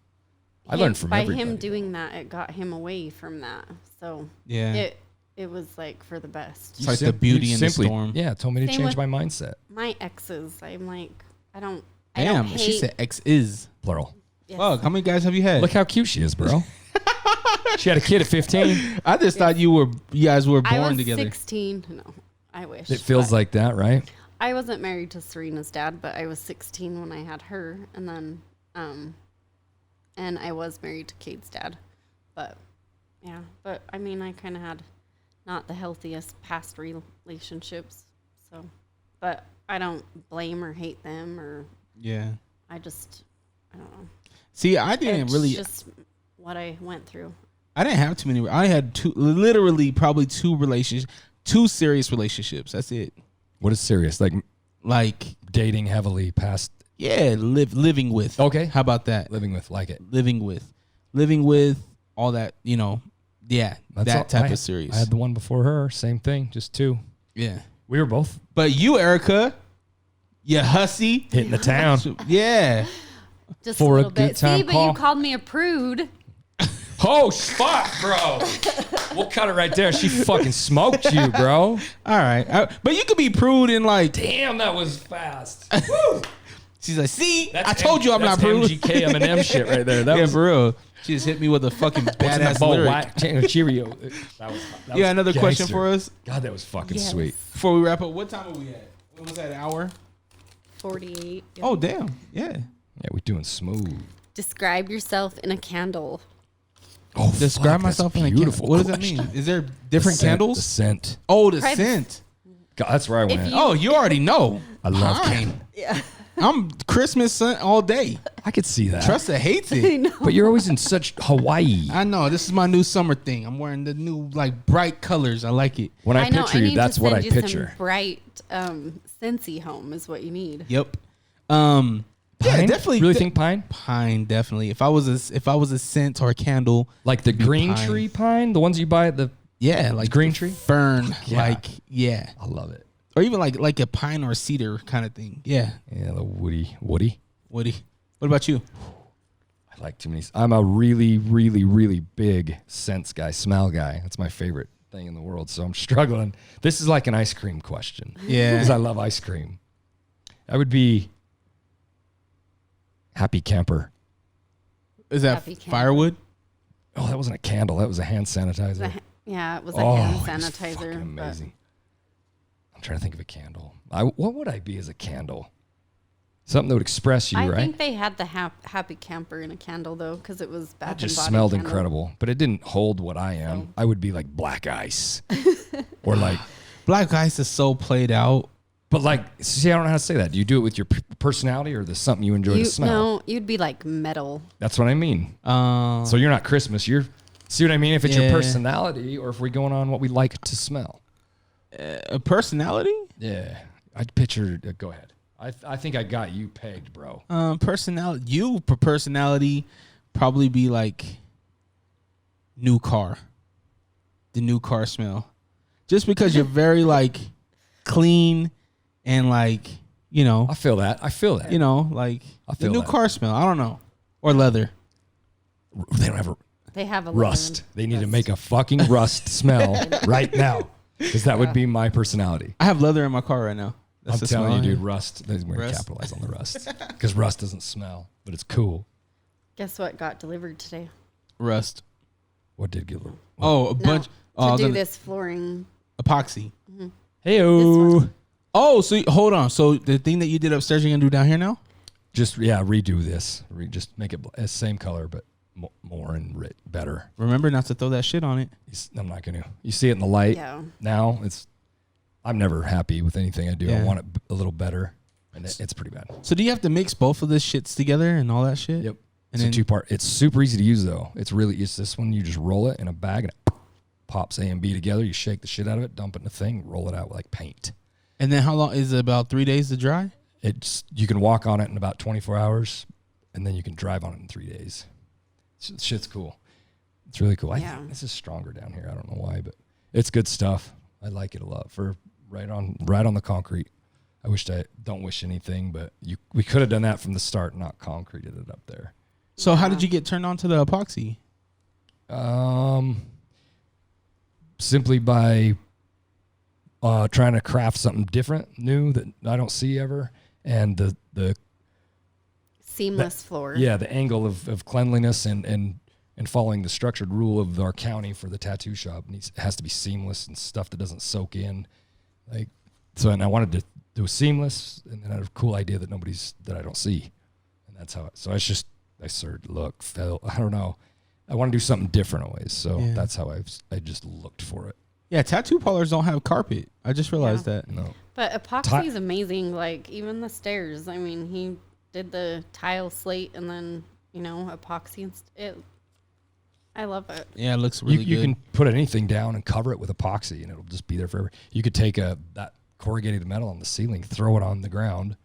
I Him- learned from by everybody. him doing that, it got him away from that. So Yeah. it was like for the best. It's like the beauty in the storm. Yeah, told me to Same change with- my mindset. My exes, I'm like, I don't Damn, hate. she said X is. Plural. Yes. Fuck, how many guys have you had? Look how cute she is, bro. She had a kid at 15. I just thought you guys were I born was together. 16. No, I wish. It feels but like that, right? I wasn't married to Serena's dad, but I was 16 when I had her, and then and I was married to Cade's dad. But yeah, but I mean, I kind of had not the healthiest past relationships. So, but I don't blame or hate them, or Yeah. I don't know. See, I didn't It's really. just what I went through. I didn't have too many. I had literally probably two serious relationships. That's it. What is serious? Like, Dating heavily past yeah, living with. Okay. How about that? living with, like it. Living with all that. Yeah, That's that all- type I- of serious. I had the one before her. Same thing, just two. Yeah, We were both but you, Erica, you hussy. hitting the town. Yeah. Just For a a little good bit. time See, but call. you called me a prude. Oh, fuck, bro. We'll cut it right there. She fucking smoked you, bro. All right, but you could be prude and like. Damn, that was fast. Woo. She's like, see, That's I told you I'm not that's prude. MGK Eminem shit right there. That Yeah, was for real. She just hit me with a fucking what's in badass that bowl? lyric. White Cheerio. That was You got another question gangster. for us God, that was fucking Yes. sweet. before we wrap up? What time are we at? Almost at an hour. 48. Yep. Oh damn, yeah. Yeah, we doing smooth. Describe yourself in a candle. Oh, Describe fuck, myself that's in a beautiful. candle. What does that question. mean? Is there different The candles? scent. Oh, the Try the- scent. God, that's where I went. you- Oh, you already know. I love Pine. candle. Yeah. I'm Christmas scent all day. I could see that. Tressa hates it. But you're always in such Hawaii. I know. This is my new summer thing. I'm wearing the new like bright colors. I like it. When I know. picture I you, need that's to what I send you some picture. bright, Scentsy home is what you need. Yep. Pine? Yeah, definitely. Really think pine? Pine, definitely. If I was a scent or a candle, Like the it'd be green pine. tree pine? The ones you buy at the... Yeah, like green tree? fern, yeah. like yeah, I love it. or even like a pine or a cedar kind of thing. Yeah, Yeah, the woody. Woody. What about you? I like too many. I'm a really, really, really big scents guy, smell guy. That's my favorite thing in the world. So I'm struggling. This is like an ice cream question. Yeah. Because I love ice cream. I would be happy camper. Is that Happy candle. firewood? Oh, that wasn't a candle. That was a hand sanitizer. Yeah, it was a Oh, hand it was sanitizer. fucking but amazing. I'm trying to think of a candle. What would I be as a candle? Something that would express you, I right? think they had the happy camper in a candle though, because it was Bath That just and Body smelled candle. incredible, but it didn't hold what I am. So- I would be like black ice, or like, Black ice is so played out. but like, see, I don't know how to say that. Do you do it with your personality, or there's something you enjoy to smell? No, you'd be like metal. That's what I mean. So So you're not Christmas. You're, see what I mean? If it's your Yeah. personality, or if we're going on what we like to smell. a personality? Yeah, I'd picture. Go ahead. I think I got you pegged, bro. Personality. You for personality probably be like new car. The new car smell. Just because you're very like clean and like, I feel that. I feel that. like I the feel new that. car smell. I don't know. Or leather. They don't have a They have a rust. They need to make a fucking rust smell right now, because that would be my personality. I have leather in my car right now. I'm the telling smell. you, dude, rust. We're going to Rust. capitalize on the rust, because rust doesn't smell, but it's cool. Guess what got delivered today? Rust. What did give? Oh, a bunch. To do the this flooring. epoxy. Hey-o. Oh, so hold on. So the thing that you did upstairs, you're gonna do down here now? Just redo this. Just make it same color, but more and better. Remember not to throw that shit on it. I'm not going to. You see it in the light Yeah. now. I'm never happy with anything I do. I Yeah. want it a little better, and it's pretty bad. So do you have to mix both of this shits together and all that shit? Yep. And It's then, a two-part. It's super easy to use, though. It's this one. You just roll it in a bag, and it pops A and B together. You shake the shit out of it, dump it in a thing, roll it out like paint. And then how long is it? About 3 days to dry? You can walk on it in about 24 hours, and then you can drive on it in 3 days. Shit's cool. It's really cool. I think this is stronger down here. I don't know why, but it's good stuff. I like it a lot for right on the concrete. I don't wish anything, but we could have done that from the start, not concreted it up there. So how did you get turned on to the epoxy? Simply by trying to craft something different, new that I don't see ever, and the seamless floor. Yeah, the angle of cleanliness and following the structured rule of our county for the tattoo shop. It has to be seamless and stuff that doesn't soak in. And I wanted to do seamless, and then I had a cool idea that I don't see, and that's how. I started I don't know. I want to do something different always, so that's how I just looked for it. Yeah, tattoo parlors don't have carpet. I just realized that. No. But epoxy is amazing. Like, even the stairs. I mean, he did the tile slate and then, epoxy. I love it. Yeah, it looks really good. You can put anything down and cover it with epoxy, and it'll just be there forever. You could take that corrugated metal on the ceiling, throw it on the ground.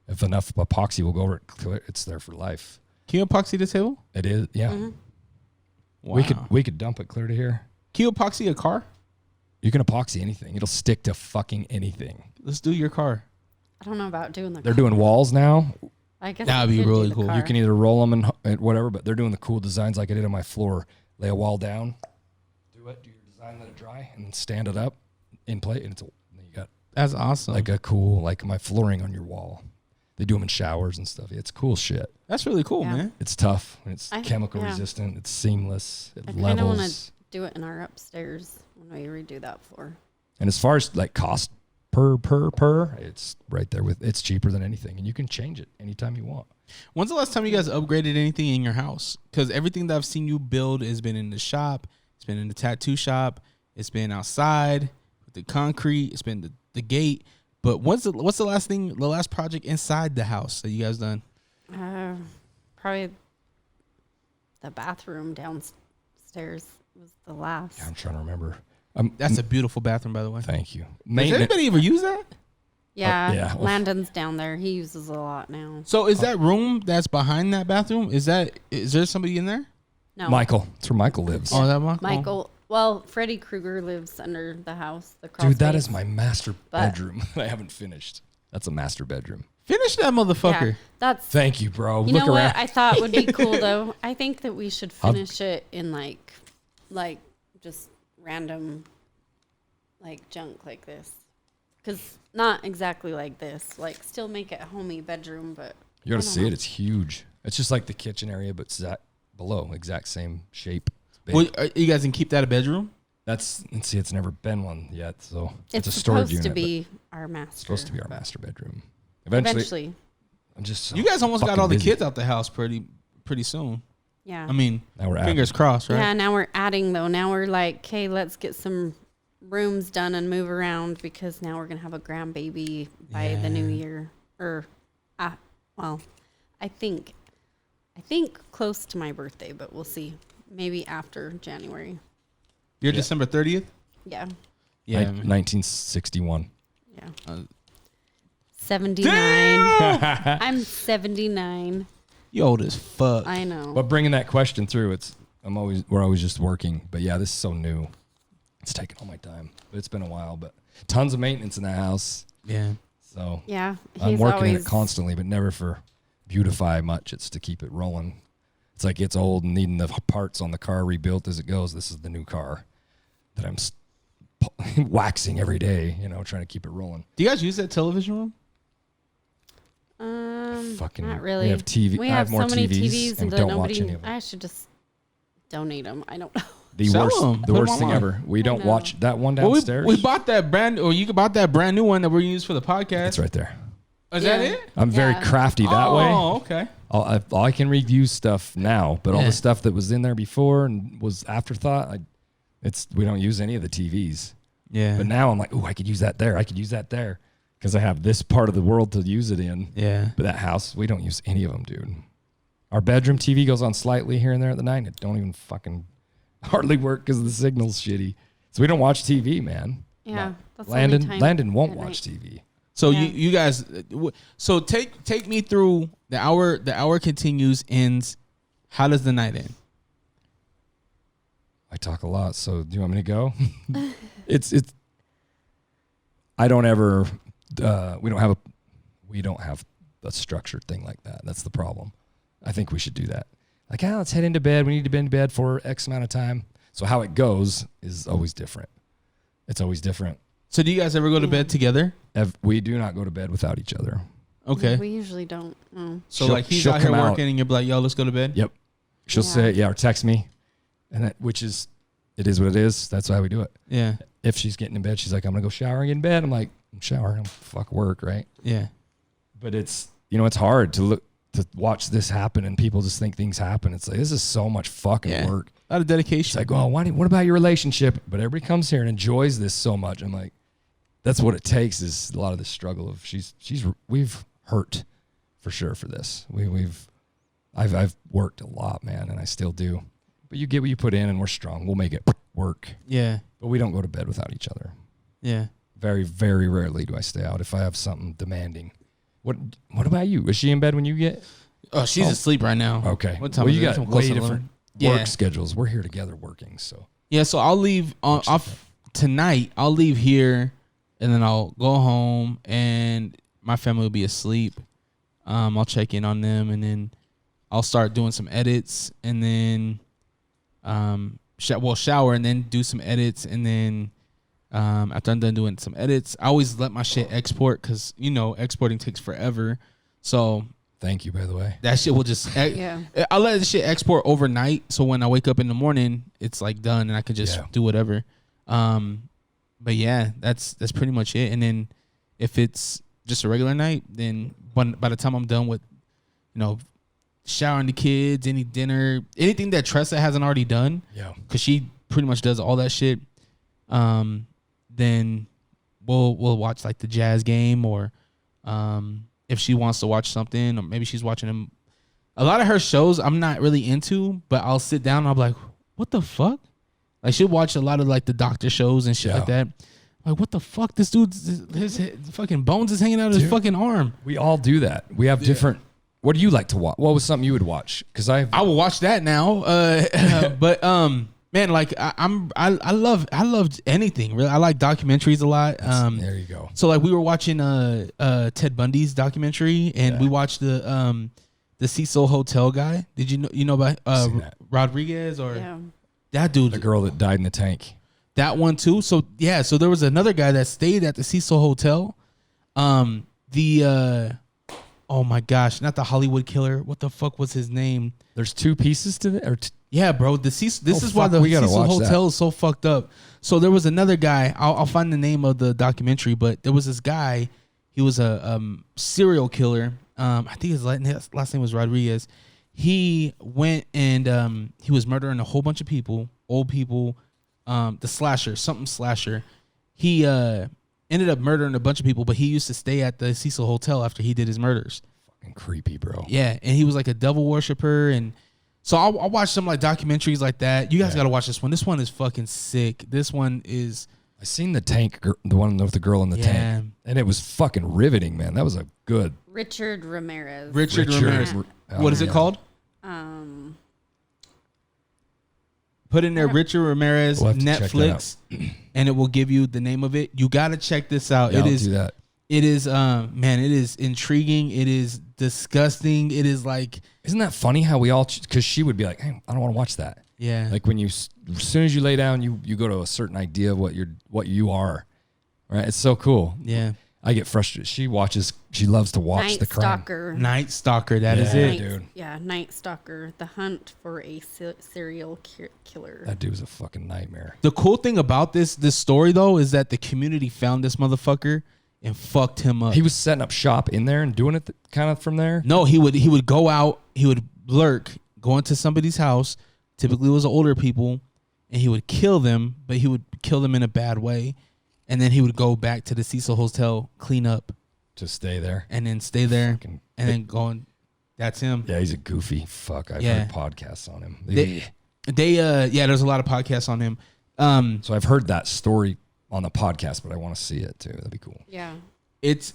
If enough epoxy will go over it, it's there for life. Can you epoxy the table? It is, yeah. Mm-hmm. Wow. We could dump it clear to here. Can you epoxy a car? You can epoxy anything. It'll stick to fucking anything. Let's do your car. I don't know about doing the They're doing walls now. I guess that'd be really cool. You can either roll them and whatever, but they're doing the cool designs like I did on my floor. Lay a wall down, do your design, let it dry, and then stand it up in place. And then you got that's awesome. Like my flooring on your wall. They do them in showers and stuff. It's cool shit. That's really cool, man. It's tough. It's chemical resistant. It's seamless. It levels. I kind of want to do it in our upstairs when we redo that floor. And as far as cost per, it's right there it's cheaper than anything, and you can change it anytime you want. When's the last time you guys upgraded anything in your house? Because everything that I've seen you build has been in the shop. It's been in the tattoo shop. It's been outside with the concrete. It's been the gate. But what's the last project inside the house that you guys done? Probably the bathroom downstairs was the last. Yeah, I'm trying to remember. That's a beautiful bathroom, by the way. Thank you. Does anybody ever use that? Yeah, Landon's down there. He uses a lot now. So is that room that's behind that bathroom? Is there somebody in there? No, Michael. That's where Michael lives. Oh, that Michael. Michael. Well, Freddy Krueger lives under the house. Dude, that is my master bedroom. I haven't finished. That's a master bedroom. Finish that motherfucker. Yeah, Thank you, bro. You know what I thought would be cool though? I think that we should finish it in like just random junk like this. Because not exactly like this. Still make it a homey bedroom, but you gotta see it. It's huge. It's just like the kitchen area, but below, exact same shape. Well, are you guys can keep that a bedroom? It's never been one yet, so it's a storage unit. It's supposed to be our master bedroom. Eventually. I'm just you guys almost got all busy. the kids out the house pretty soon. Yeah. I mean, now we're fingers crossed, right? Yeah, now we're adding though. Now we're okay, let's get some rooms done and move around because now we're gonna have a grandbaby by the new year. I think close to my birthday, but we'll see. Maybe after January. You're December 30th? Yeah. Yeah. 1961. Yeah. 79. I'm 79. You old as fuck. I know. But bringing that question through, we're always just working. But yeah, this is so new. It's taking all my time. But it's been a while. But tons of maintenance in the house. Yeah. So yeah, I'm working it constantly, but never for beautify much. It's to keep it rolling. It's like it's old and needing the parts on the car rebuilt as it goes. This is the new car that I'm waxing every day, trying to keep it rolling. Do you guys use that television room? Not really. We have TV. We have more so many TVs and don't watch any of them. I should just donate them. I don't know. The worst thing ever. We don't watch that one downstairs. We bought that you bought that brand new one that we're using for the podcast. It's right there. Is that it? I'm very crafty that way. Oh, okay. I can review stuff now, but all the stuff that was in there before and was afterthought, we don't use any of the TVs. Yeah. But now I'm like, I could use that there. I could use that there because I have this part of the world to use it in. Yeah. But that house, we don't use any of them, dude. Our bedroom TV goes on slightly here and there at the night. It don't even fucking hardly work because the signal's shitty. So we don't watch TV, man. Yeah, that's the only time Landon won't at watch night. TV. So Yeah. you guys, so take me through the hour. The hour continues, ends. How does the night end? I talk a lot, so do you want me to go? it's. I don't ever. We don't have a structured thing like that. That's the problem. I think we should do that. Like, let's head into bed. We need to be in bed for X amount of time. So how it goes is always different. It's always different. So do you guys ever go to bed together? We do not go to bed without each other. Okay. We usually don't. So She'll- like he's she'll out here come out. working, and you're like, "Yo, let's go to bed." Yep. She'll say, or text me, and it is what it is. That's how we do it. Yeah. If she's getting in bed, she's like, I'm gonna go shower and get in bed. I'm like, I'm showering. I'm fuck work, right? Yeah. But it's it's hard to watch this happen, and people just think things happen. It's like, this is so much fucking work. A lot of dedication. It's like, what about your relationship? But everybody comes here and enjoys this so much. I'm like, that's what it takes, is a lot of the struggle of we've hurt for sure for this. I've worked a lot, man, and I still do. But you get what you put in, and we're strong. We'll make it work. Yeah. But we don't go to bed without each other. Yeah. Very, very rarely do I stay out if I have something demanding. What about you? Is she in bed when you get? Oh, she's asleep right now. Okay. What time Well, is you it? got It's close way to different 11. work schedules. We're here together working, so. Yeah, so I'll leave tonight. I'll leave here, and then I'll go home, and my family will be asleep. I'll check in on them, and then I'll start doing some edits, and then shower, and then do some edits, and then after I'm done doing some edits, I always let my shit export because exporting takes forever. So Thank you, by the way. that shit will just I'll let the shit export overnight, so when I wake up in the morning, it's like done, and I can just do whatever. But yeah, that's pretty much it. And then if it's just a regular night, then by the time I'm done with showering the kids, any dinner, anything that Tressa hasn't already done, because she pretty much does all that shit, then we'll watch like the Jazz game, or if she wants to watch something, or maybe she's watching them. A lot of her shows I'm not really into, but I'll sit down and I'll be like, what the fuck? Like, she'll watch a lot of like the doctor shows and shit like that. Like, what the fuck? This dude's his fucking bones is hanging out of his fucking arm. We all do that. We have different. What do you like to watch? What was something you would watch? Because I will watch that now. But man, like I love anything really. I like documentaries a lot. There you go. So like we were watching Ted Bundy's documentary, and we watched the Cecil Hotel guy. Did you know about Rodriguez or that dude? The girl that died in the tank. That one too. So yeah, so there was another guy that stayed at the Cecil Hotel. Oh my gosh, not the Hollywood Killer. What the fuck was his name? There's two pieces to it. Yeah, bro. This is why the Cecil Hotel is so fucked up. So there was another guy. I'll find the name of the documentary, but there was this guy. He was a serial killer. I think his last name was Rodriguez. He went and he was murdering a whole bunch of people, old people. The slasher. He ended up murdering a bunch of people, but he used to stay at the Cecil Hotel after he did his murders. Fucking creepy, bro. Yeah, and he was like a devil worshiper, and so I'll watch some like documentaries like that. You guys got to watch this one. This one is fucking sick. This one is. I seen the tank, the one with the girl in the tank, and it was fucking riveting, man. That was a good. Richard Ramirez. Richard Ramirez. What is it called? Put in there Richard Ramirez Netflix, and it will give you the name of it. You got to check this out. Yeah, I'll do that. It is, man, it is intriguing. It is disgusting. It is like. Isn't that funny how we all, because she would be like, hey, I don't want to watch that. Yeah. Like when as soon as you lay down, you go to a certain idea of what you are. Right? It's so cool. Yeah. I get frustrated. She loves to watch the crime. Night Stalker, that is it. Dude. Yeah, Night Stalker, the hunt for a serial killer. That dude was a fucking nightmare. The cool thing about this story, though, is that the community found this motherfucker and fucked him up. He was setting up shop in there and doing it kind of from there? No, he would go out, he would lurk, go into somebody's house, typically it was older people, and he would kill them, but he would kill them in a bad way. And then he would go back to the Cecil Hotel, clean up. To stay there. And then stay there. And then go and that's him. Yeah, he's a goofy fuck. I've heard podcasts on him. There's a lot of podcasts on him. So I've heard that story on the podcast, but I want to see it too. That'd be cool. Yeah. It's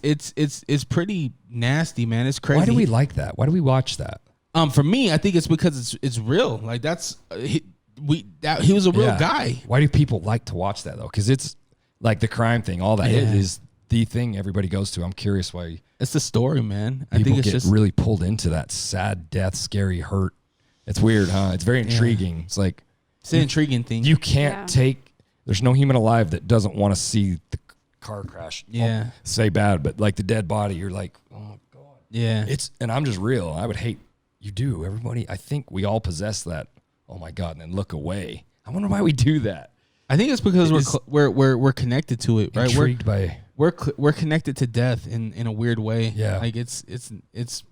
pretty nasty, man. It's crazy. Why do we like that? Why do we watch that? For me, I think it's because it's real. Like that's he was a real guy. Why do people like to watch that though? Because it's like the crime thing. All that is the thing everybody goes to. I'm curious why. It's the story, man. People I think it's get just really pulled into that sad death, scary hurt. It's weird, huh? It's very intriguing. It's like it's an intriguing thing. You can't take. There's no human alive that doesn't want to see the car crash. Yeah. Say bad, but like the dead body, you're like, oh my god. Yeah. And I'm just real. I would hate. You do. Everybody. I think we all possess that. Oh my god, and then look away. I wonder why we do that. I think it's because we're connected to it, right? Intrigued by. We're connected to death in a weird way. Yeah. Like That's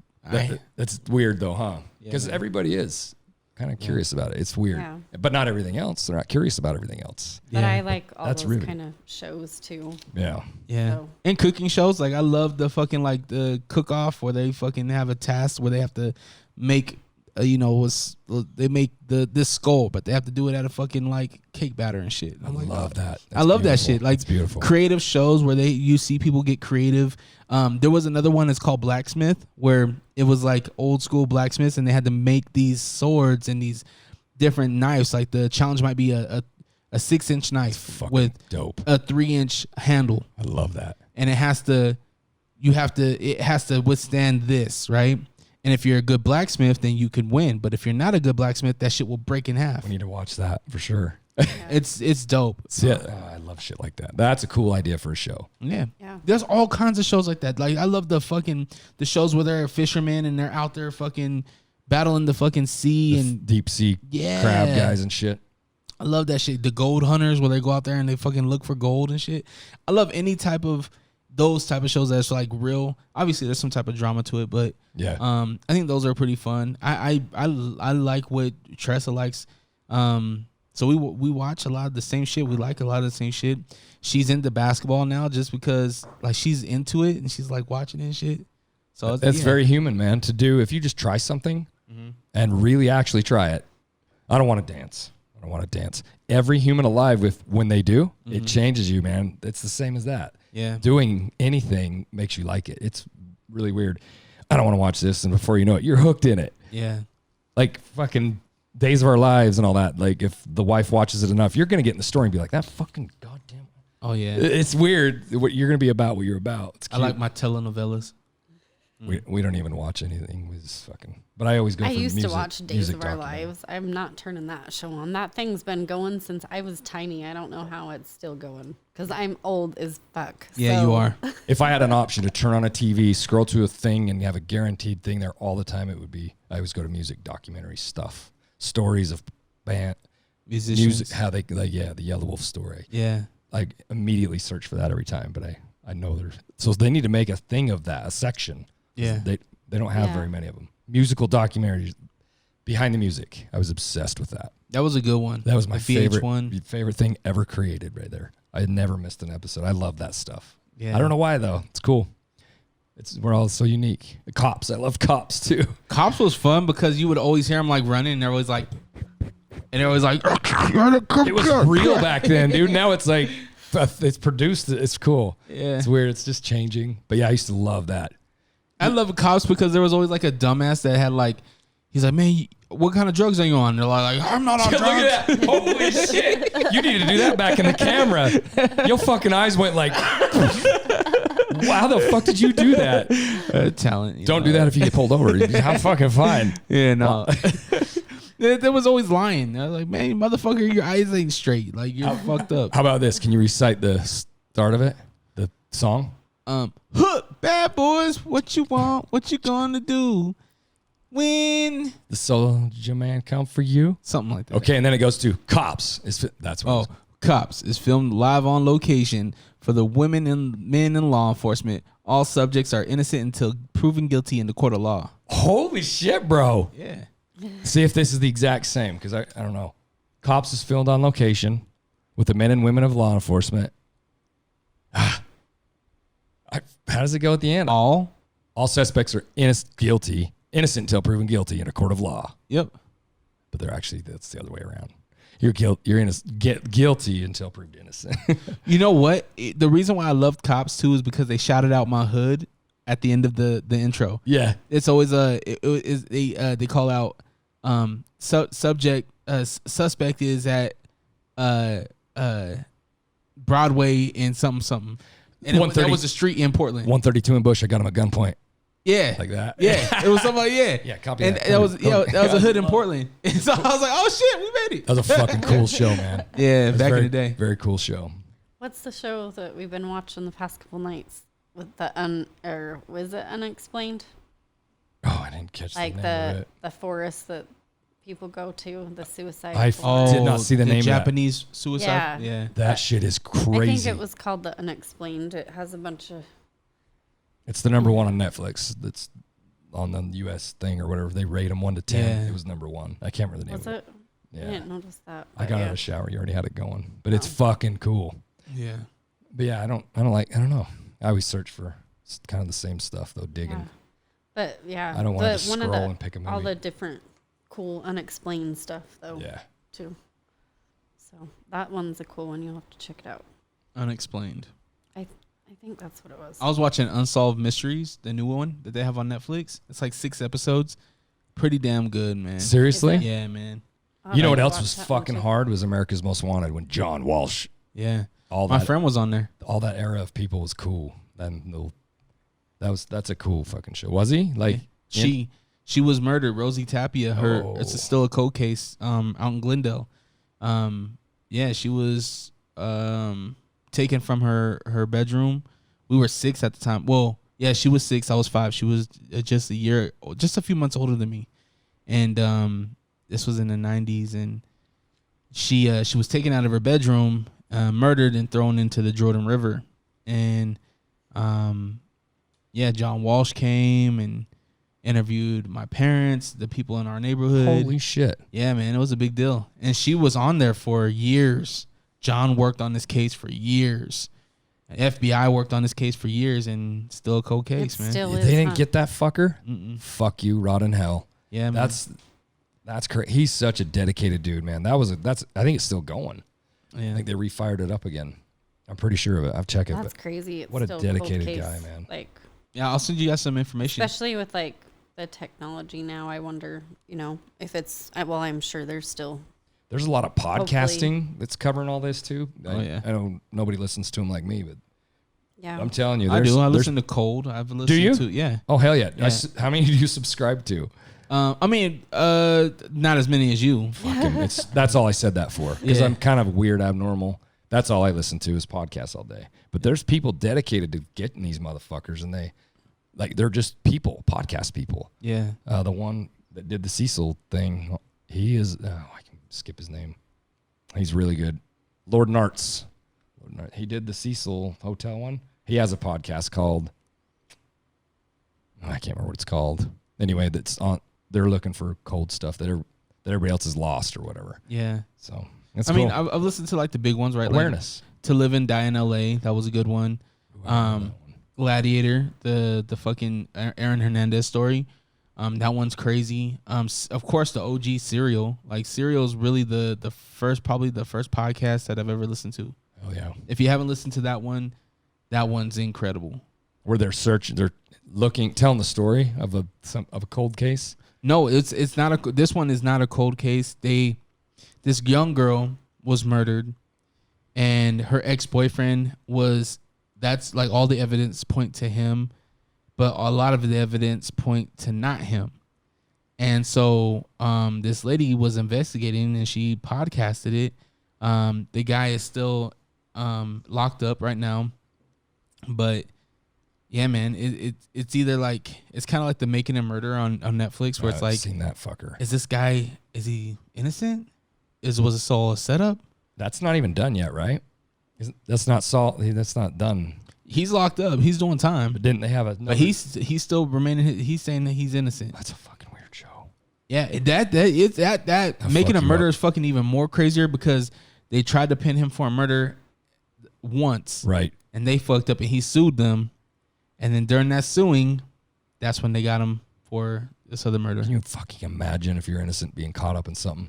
weird though, huh? Because man. everybody is kind of curious about it. It's weird, but not everything else. They're not curious about everything else. But I like all That's those really kind of shows too. Yeah. Yeah. So. And cooking shows, like I love the fucking like the cook off where they fucking have a task where they have to make they make this skull, but they have to do it out of fucking like cake batter and shit. I love that. I love that shit. Like it's beautiful. Creative shows where you see people get creative. There was another one that's called Blacksmith where it was like old school blacksmiths and they had to make these swords and these different knives. Like the challenge might be a 6-inch knife with dope. a 3-inch handle. I love that. And it has to withstand this, right? And if you're a good blacksmith, then you can win. But if you're not a good blacksmith, that shit will break in half. We need to watch that for sure. It's dope. I love shit like that. That's a cool idea for a show. Yeah. There's all kinds of shows like that. Like I love the shows where they're fishermen and they're out there fucking battling the fucking sea and deep sea crab guys and shit. I love that shit. The gold hunters where they go out there and they fucking look for gold and shit. I love any type of those type of shows that's like real. Obviously there's some type of drama to it, but I think those are pretty fun. I like what Tressa likes. So we watch a lot of the same shit. We like a lot of the same shit. She's into basketball now just because like she's into it and she's like watching it and shit. So that's very human, man, to do. If you just try something and really actually try it. I don't want to dance. Every human alive, when they do, it changes you, man. It's the same as that. Yeah. Doing anything makes you like it. It's really weird. I don't want to watch this, and before you know it, you're hooked in it. Yeah. Like fucking Days of Our Lives and all that. Like if the wife watches it enough, you're gonna get in the story and be like, that fucking goddamn. Oh yeah. It's weird what you're gonna be about. What you're about. It's cute. I like my telenovelas. We don't even watch anything with fucking. But I always go. I for used music, to watch Days of Our documentary. Lives. I'm not turning that show on. That thing's been going since I was tiny. I don't know how it's still going because I'm old as fuck. Yeah, so. you are. If I had an option to turn on a TV, scroll to a thing, and have a guaranteed thing there all the time, it would be. I always go to music documentary stuff, stories of band Musicians. music, how they the Yellow Wolf story. Yeah. I immediately search for that every time, but I know there's so they need to make a thing of that, a section. Yeah. They don't have very many of them. Musical documentaries, behind the music. I was obsessed with that. That was a good one. That was my favorite VH1. favorite thing ever created right there. I had never missed an episode. I love that stuff. Yeah. I don't know why though. It's cool. We're all so unique. The Cops. I love Cops too. Cops was fun because you would always hear them like running and they're always like it was real back then, dude. Now it's like it's produced. It's cool. Yeah. It's weird. It's just changing. But yeah, I used to love that. I love Cops because there was always like a dumbass that had like, he's like, man, what kind of drugs are you on? They're like, I'm not on drugs. Look at that. Holy shit. You needed to do that back in the camera. Your fucking eyes went like, wow, the fuck did you do that? Talent. Don't do that if you get pulled over. I'm fucking fine. Yeah, no. There was always lying. I was like, man, motherfucker, your eyes ain't straight. Like, you're fucked up. How about this? Can you recite the start of it? The song? Bad boys, what you want? What you gonna do? When The Soldier Man come for you? something like that. Okay, and then it goes to Cops. That's what Cops is filmed live on location for the women and men in law enforcement. All subjects are innocent until proven guilty in the court of law. Holy shit, bro. Yeah. See if this is the exact same, because I don't know. Cops is filmed on location with the men and women of law enforcement. How does it go at the end? All suspects are innocent until proven guilty in a court of law. Yep. But that's the other way around. You're guilty until proved innocent. You know what? The reason why I loved Cops too is because they shouted out my hood at the end of the intro. Yeah, it's always they call out suspect is at Broadway and something, and that was a street in Portland. 132 in Bush. I got him at gunpoint. Yeah, like that. Yeah, it was something like yeah. Copy and that. that was a hood in Portland. And so I was like, oh shit, we made it. That was a fucking cool show, man. Yeah, back in the day, very cool show. What's the show that we've been watching the past couple nights with the was it Unexplained? Oh, I didn't catch like the name of it. The forest that people go to, the suicide. Did not see the name. Japanese suicide. Yeah, that shit is crazy. I think it was called The Unexplained. It has a bunch of. It's the number one on Netflix. That's on the U.S. thing or whatever. They rate them 1 to 10. Yeah. It was number 1. I can't remember the name. Was it? Yeah. I didn't notice that. I got out of the shower. You already had it going, but it's fucking cool. Yeah. But yeah, I don't know. I always search for kind of the same stuff though, digging. Yeah. But yeah, I don't want to scroll and pick a movie. All the different cool unexplained stuff though. Yeah. Too. So that one's a cool one. You'll have to check it out. Unexplained. I think that's what it was. I was watching Unsolved Mysteries, the new one that they have on Netflix. It's like 6 episodes. Pretty damn good, man. Seriously? Yeah, man. You know what else was fucking hard was America's Most Wanted when John Walsh. Yeah. My friend was on there. All that era of people was cool. That's a cool fucking show. Was he? Like she was murdered. Rosie Tapia. It's still a cold case out in Glendale. Yeah, she was taken from her bedroom. We were 6 at the time. Well, yeah, she was 6. I was 5. She was just a few months older than me. And this was in the 90s. And she was taken out of her bedroom, murdered, and thrown into the Jordan River. And John Walsh came and interviewed my parents, the people in our neighborhood. Holy shit. Yeah, man, it was a big deal. And she was on there for years. John worked on this case for years. FBI worked on this case for years, and still a cold case, man. They didn't get that fucker. Mm-mm. Fuck you, rot in hell. Yeah, man. That's crazy. He's such a dedicated dude, man. I think it's still going. Yeah. I think they refired it up again. I'm pretty sure of it. I've checked it. That's crazy. What a dedicated guy, man. Yeah, I'll send you guys some information. Especially with the technology now. I wonder, if it's I'm sure there's a lot of podcasting that's covering all this too. I know nobody listens to him like me, but yeah, I'm telling you, I do. I listen to Cold. I've listened to. Do you? Yeah. Oh hell yeah! How many do you subscribe to? Not as many as you. That's all I said that for, because I'm kind of weird, abnormal. That's all I listen to is podcasts all day. But there's people dedicated to getting these motherfuckers, and they're just people, podcast people. Yeah. The one that did the Cecil thing, he is. I can skip his name. He's really good. Lord Nartz. He did the Cecil Hotel one. He has a podcast called. I can't remember what it's called. Anyway, that's on. They're looking for cold stuff that everybody else is lost or whatever. Yeah. So. I mean, I've listened to the big ones, right? Awareness. Like, To Live and Die in L.A. That was a good one. Gladiator, the fucking Aaron Hernandez story. That one's crazy. Of course, the OG Serial. Serial is really the first podcast that I've ever listened to. Oh yeah. If you haven't listened to that one's incredible. Where they're telling the story of a cold case. No, it's not this one is not a cold case. This young girl was murdered, and her ex-boyfriend that's all the evidence point to him, but a lot of the evidence point to not him. And so this lady was investigating, and she podcasted it. The guy is still locked up right now, but yeah, man, it's either it's kind of like the Making a Murder on Netflix, where it's I've seen that fucker. Is he innocent? Was it all a setup? That's not even done yet, right? That's not done. He's locked up. He's doing time. But didn't they have But he's still remaining. He's saying that he's innocent. That's a fucking weird show. Yeah, that Making a Murder is fucking even more crazier, because they tried to pin him for a murder once, right? And they fucked up, and he sued them. And then during that suing, that's when they got him for this other murder. Can you fucking imagine if you're innocent being caught up in something?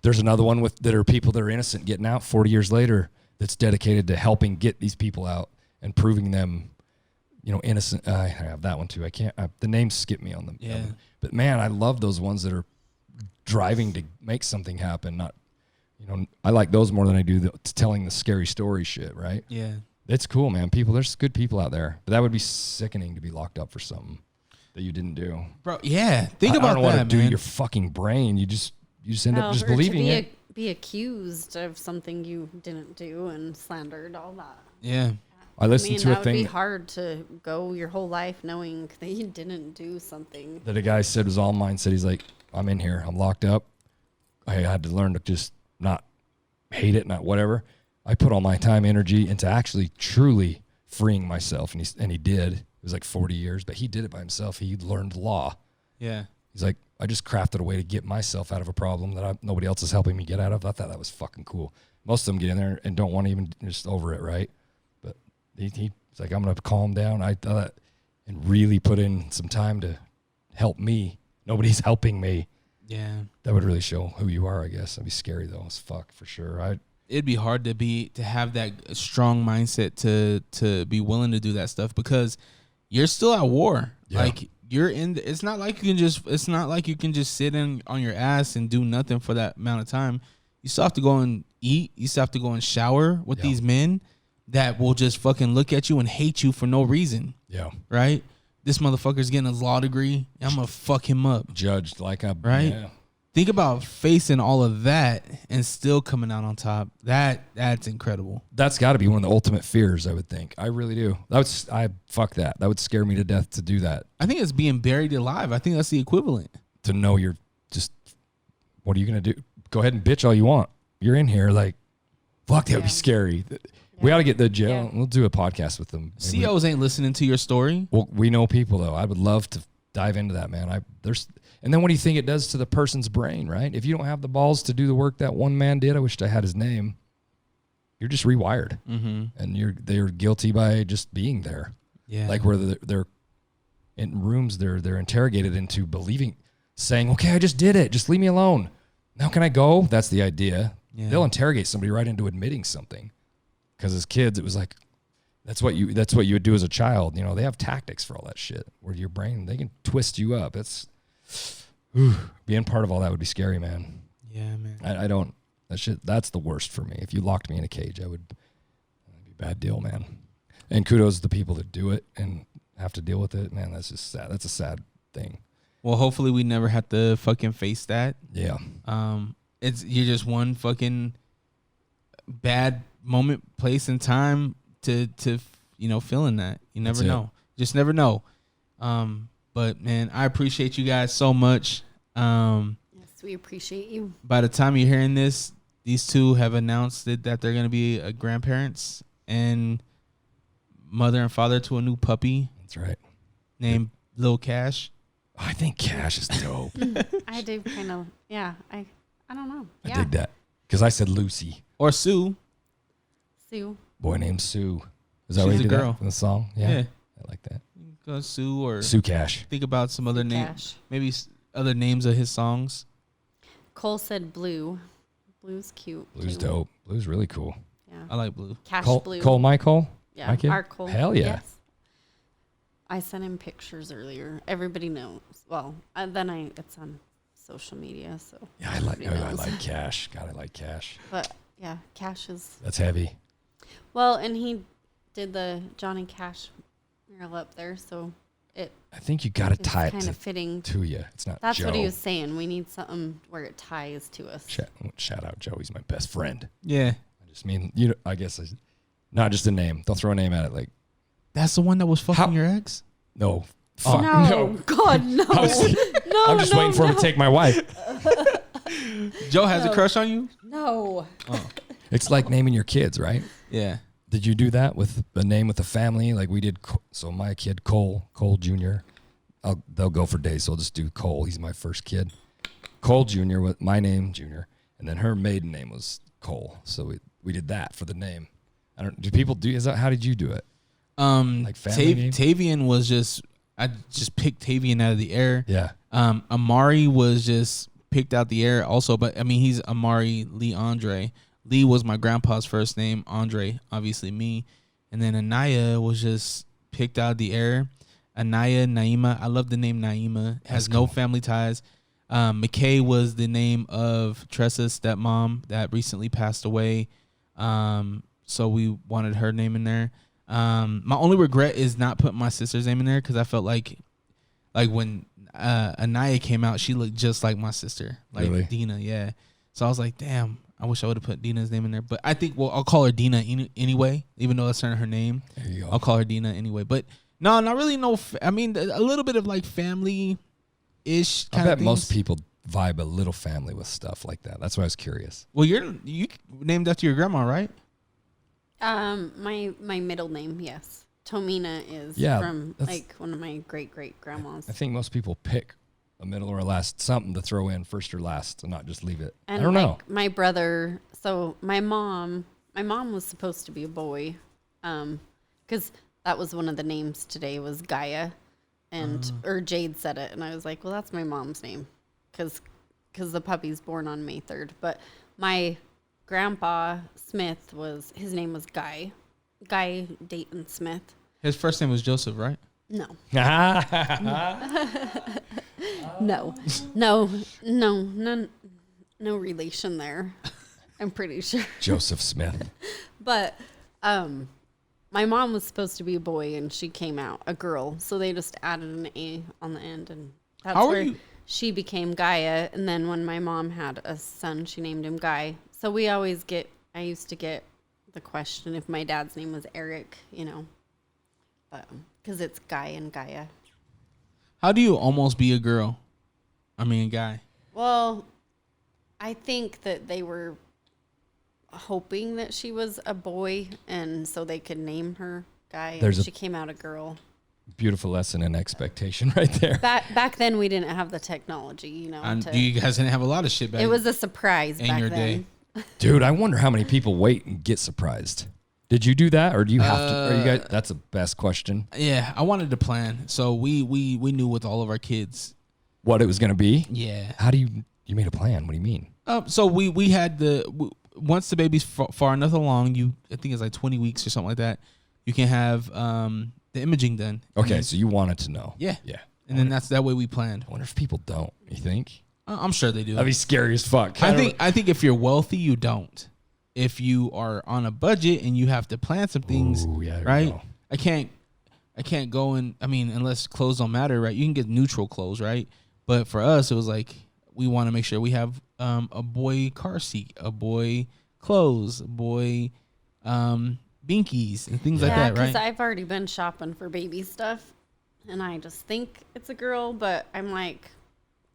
There's another one that are people that are innocent getting out 40 years later that's dedicated to helping get these people out and proving them, innocent. I have that one too. I can't, the names skip me on them. Yeah. But man, I love those ones that are driving to make something happen. Not, I like those more than I do telling the scary story shit, right? Yeah. It's cool, man. There's good people out there. But that would be sickening to be locked up for something that you didn't do. Bro, yeah. Think I about don't want that, to do man. your fucking brain. You just end up just or to believing it. be accused of something you didn't do and slandered, all that. Yeah. I listened to a that thing would be hard to go your whole life knowing that you didn't do something. that a guy said was all mindset. He's like, I'm in here. I'm locked up. I had to learn to just not hate it, not whatever. I put all my time, energy into actually truly freeing myself. And he did. It was like 40 years, but he did it by himself. He learned law. Yeah. He's like, I just crafted a way to get myself out of a problem that nobody else is helping me get out of. I thought that was fucking cool. Most of them get in there and don't want to even just over it, right? But he's like, I'm going to calm down. I thought and really put in some time to help me. Nobody's helping me. Yeah. That would really show who you are, I guess. That'd be scary though, as fuck for sure. It'd be hard to have that strong mindset to be willing to do that stuff because you're still at war. Yeah. Like you're in. It's not like you can just sit on your ass and do nothing for that amount of time. You still have to go and eat. You still have to go and shower with these men that will just fucking look at you and hate you for no reason. Yeah. Right. This motherfucker's getting a law degree. I'm gonna fuck him up. Judged like a right. Yeah. Think about facing all of that and still coming out on top. That's incredible. That's got to be one of the ultimate fears, I would think. I really do. Fuck that. That would scare me to death to do that. I think it's being buried alive. I think that's the equivalent. To know you're just, what are you going to do? Go ahead and bitch all you want. You're in here like, fuck, that would be scary. We ought to get the jail. Yeah. We'll do a podcast with them. COs ain't listening to your story. Well, we know people though. I would love to dive into that, man. And then what do you think it does to the person's brain, right? If you don't have the balls to do the work that one man did, I wished I had his name. You're just rewired, and they're guilty by just being there. Yeah, like where they're in rooms, they're interrogated into believing, saying, "Okay, I just did it. Just leave me alone. Now can I go?" That's the idea. Yeah. They'll interrogate somebody right into admitting something, because as kids, it was like that's what you would do as a child. They have tactics for all that shit. Where your brain, they can twist you up. It's being part of all that would be scary, man. Yeah, man. I don't. That's the worst for me. If you locked me in a cage, that'd be a bad deal, man. And kudos to the people that do it and have to deal with it, man. That's just sad. That's a sad thing. Well, hopefully we never have to fucking face that. Yeah. You're just one fucking bad moment, place, and time to feeling that. You never know. Just never know. But man, I appreciate you guys so much. Yes, we appreciate you. By the time you're hearing this, these two have announced that they're going to be grandparents and mother and father to a new puppy. That's right. Named Lil Cash. I think Cash is dope. I do kind of, I don't know. I dig that. Because I said Lucy. Or Sue. Sue. Boy named Sue. Is that She's what you a did girl. that in the song? Yeah. I like that. Go Sue or Sue Cash. Think about some other names. Maybe other names of his songs. Cole said Blue. Blue's cute. Blue's too. dope. Blue's really cool. Yeah. I like Blue. Cash Blue. Cole, my Cole? Yeah, my kid? our Cole. Hell yeah. Yes. I sent him pictures earlier. Everybody knows. Well, it's on social media, so. Yeah, I like Cash. God, I like Cash. But yeah, Cash is. That's heavy. Well, and he did the Johnny Cash mural up there, so I think you got to tie it kind of fitting to you. It's not That's Joe. what he was saying. We need something where it ties to us. Shout out Joe. He's my best friend. Yeah. I just mean, I guess not just a name. They'll throw a name at it like. That's the one that was fucking your ex? No. Fuck. No. God, no. I'm just waiting for him to take my wife. Joe has a crush on you? No. Oh. It's like naming your kids, right? Yeah. Did you do that with a name with the family? Like we did. So my kid, Cole Junior, they'll go for days. So I'll just do Cole. He's my first kid. Cole Junior with my name, Junior. And then her maiden name was Cole. So we did that for the name. How did you do it? Like family name? Tavian was I just picked Tavian out of the air. Yeah. Amari was just picked out the heir also, but I mean, he's Amari Lee Andre. Lee was my grandpa's first name. Andre, obviously me. And then Anaya was just picked out the heir. Anaya Naima. I love the name Naima. Has no family ties. McKay was the name of Tressa's stepmom that recently passed away. So we wanted her name in there. My only regret is not putting my sister's name in there because I felt like when Anaya came out, she looked just like my sister, like really? Dina. Yeah. So I was like, damn, I wish I would have put Dina's name in there. But I think, I'll call her Dina anyway, even though that's her name. There you go. I'll call her Dina anyway. But no, not really. No, I mean, a little bit of like family-ish kind I of bet most people vibe a little family with stuff like that. That's why I was curious. Well, you named after your grandma, right? My middle name, yes. Tomina is from like one of my great grandmas. I think most people pick a middle or a last something to throw in first or last and not just leave it. And I don't know. My brother, so my mom was supposed to be a boy, because that was one of the names today was Gaia, and or Jade said it, and I was like, well, that's my mom's name, because the puppy's born on May 3rd. But my grandpa Smith his name was Guy Dayton Smith. His first name was Joseph, right? No. No relation there. I'm pretty sure. Joseph Smith. But my mom was supposed to be a boy and she came out a girl, so they just added an A on the end, and that's where she became Gaia. And then when my mom had a son, she named him Guy. So I used to get the question if my dad's name was Eric, but because it's Guy and Gaia. How do you almost be a girl? I mean, a guy. Well, I think that they were hoping that she was a boy, and so they could name her Guy. And she came out a girl. Beautiful lesson in expectation right there. Back then, we didn't have the technology, You guys didn't have a lot of shit back. It was a surprise in back your then. day. Dude, I wonder how many people wait and get surprised. Did you do that, or do you have to? Are you guys? That's the best question. Yeah, I wanted to plan, so we knew with all of our kids what it was going to be. Yeah. How do you made a plan? What do you mean? So we had once the baby's far enough along, I think it's like 20 weeks or something like that. You can have the imaging done. Okay, so you wanted to know. Yeah. Yeah. And then that's that way we planned. I wonder if people don't. You think? I'm sure they do. That'd be scary as fuck. I think if you're wealthy, you don't. If you are on a budget and you have to plan some things, right? I can't go and unless clothes don't matter, right? You can get neutral clothes, right? But for us, it was like we want to make sure we have a boy car seat, a boy clothes, a boy binkies and things like that, right? Because I've already been shopping for baby stuff, and I just think it's a girl, but I'm like,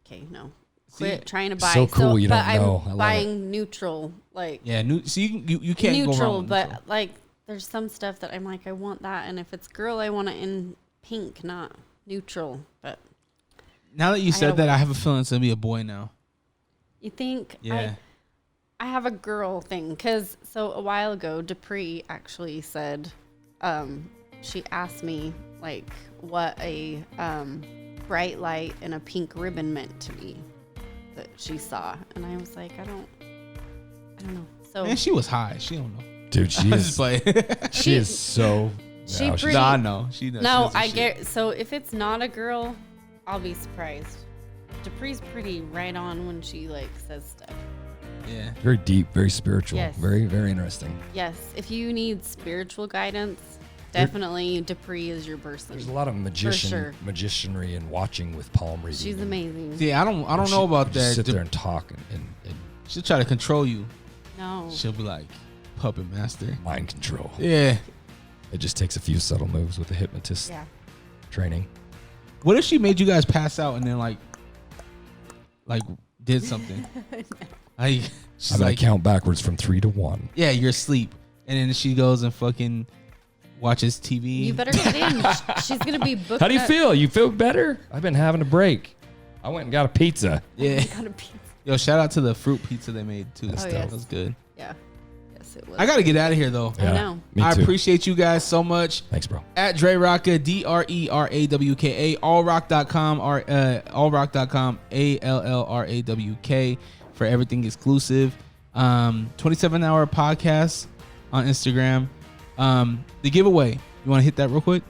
okay, no. Quit trying to buy. So cool, you don't know. I'm buying neutral, like so you can't neutral, go wrong with but neutral. like there's some stuff that I'm like I want that, and if it's girl, I want it in pink, not neutral. But now that you said that, I have a feeling it's gonna be a boy now. You think? Yeah. I have a girl thing because a while ago, Dupree actually said, she asked me like what a bright light and a pink ribbon meant to me that she saw, and I was like, I don't know. So man, she was high. She don't know. Dude, she is. She is so. I know she does. No, I get. So if it's not a girl, I'll be surprised. Dupree's pretty right on when she like says stuff. Yeah. Very deep, very spiritual. Yes. Very, very interesting. Yes. If you need spiritual guidance, definitely Dupree is your person. There's a lot of magicianry and watching with palm reading. She's amazing. Yeah, I don't know about that. Sit there and talk and she'll try to control you. No. She'll be like puppet master. Mind control. Yeah. It just takes a few subtle moves with the hypnotist training. What if she made you guys pass out and then like did something? I'm gonna count backwards from 3 to 1. Yeah, you're asleep, and then she goes and fucking watches TV. You better get in. She's gonna be booked. How do you feel? You feel better? I've been having a break. I went and got a pizza. Yeah. Yo, shout out to the fruit pizza they made too. Oh, yes. That was good. Yeah. Yes, It was. I got to get out of here, though. I know. Me I too. appreciate you guys so much. Thanks, bro. At Drerawka, DRERAWKA, allrock.com, allrock.com, ALLRAWK for everything exclusive. 27-hour podcast on Instagram. The giveaway. You want to hit that real quick?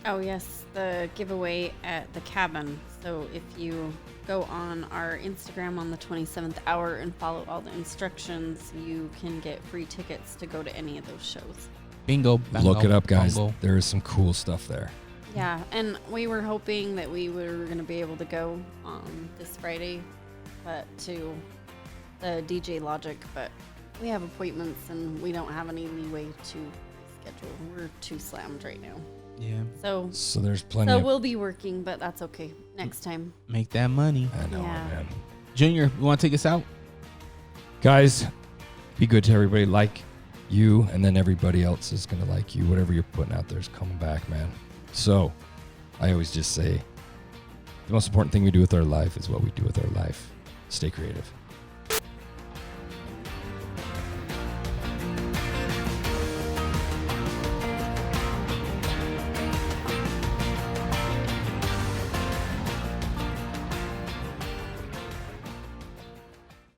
Oh, yes. The giveaway at the cabin. So if you go on our Instagram on the 27th hour and follow all the instructions, you can get free tickets to go to any of those shows. Bingo. Bango, Look it up, guys. bongo. There is some cool stuff there. Yeah, and we were hoping that we were going to be able to go on this Friday, but to the DJ Logic, but we have appointments and we don't have any leeway to schedule. We're too slammed right now. Yeah. So there's plenty of... we'll be working, but that's okay. Next time. Make that money. I know, Yeah. man. Junior, you want to take us out? Guys, be good to everybody. Like you, and then everybody else is going to like you. Whatever you're putting out there is coming back, man. So I always just say the most important thing we do with our life is what we do with our life. Stay creative.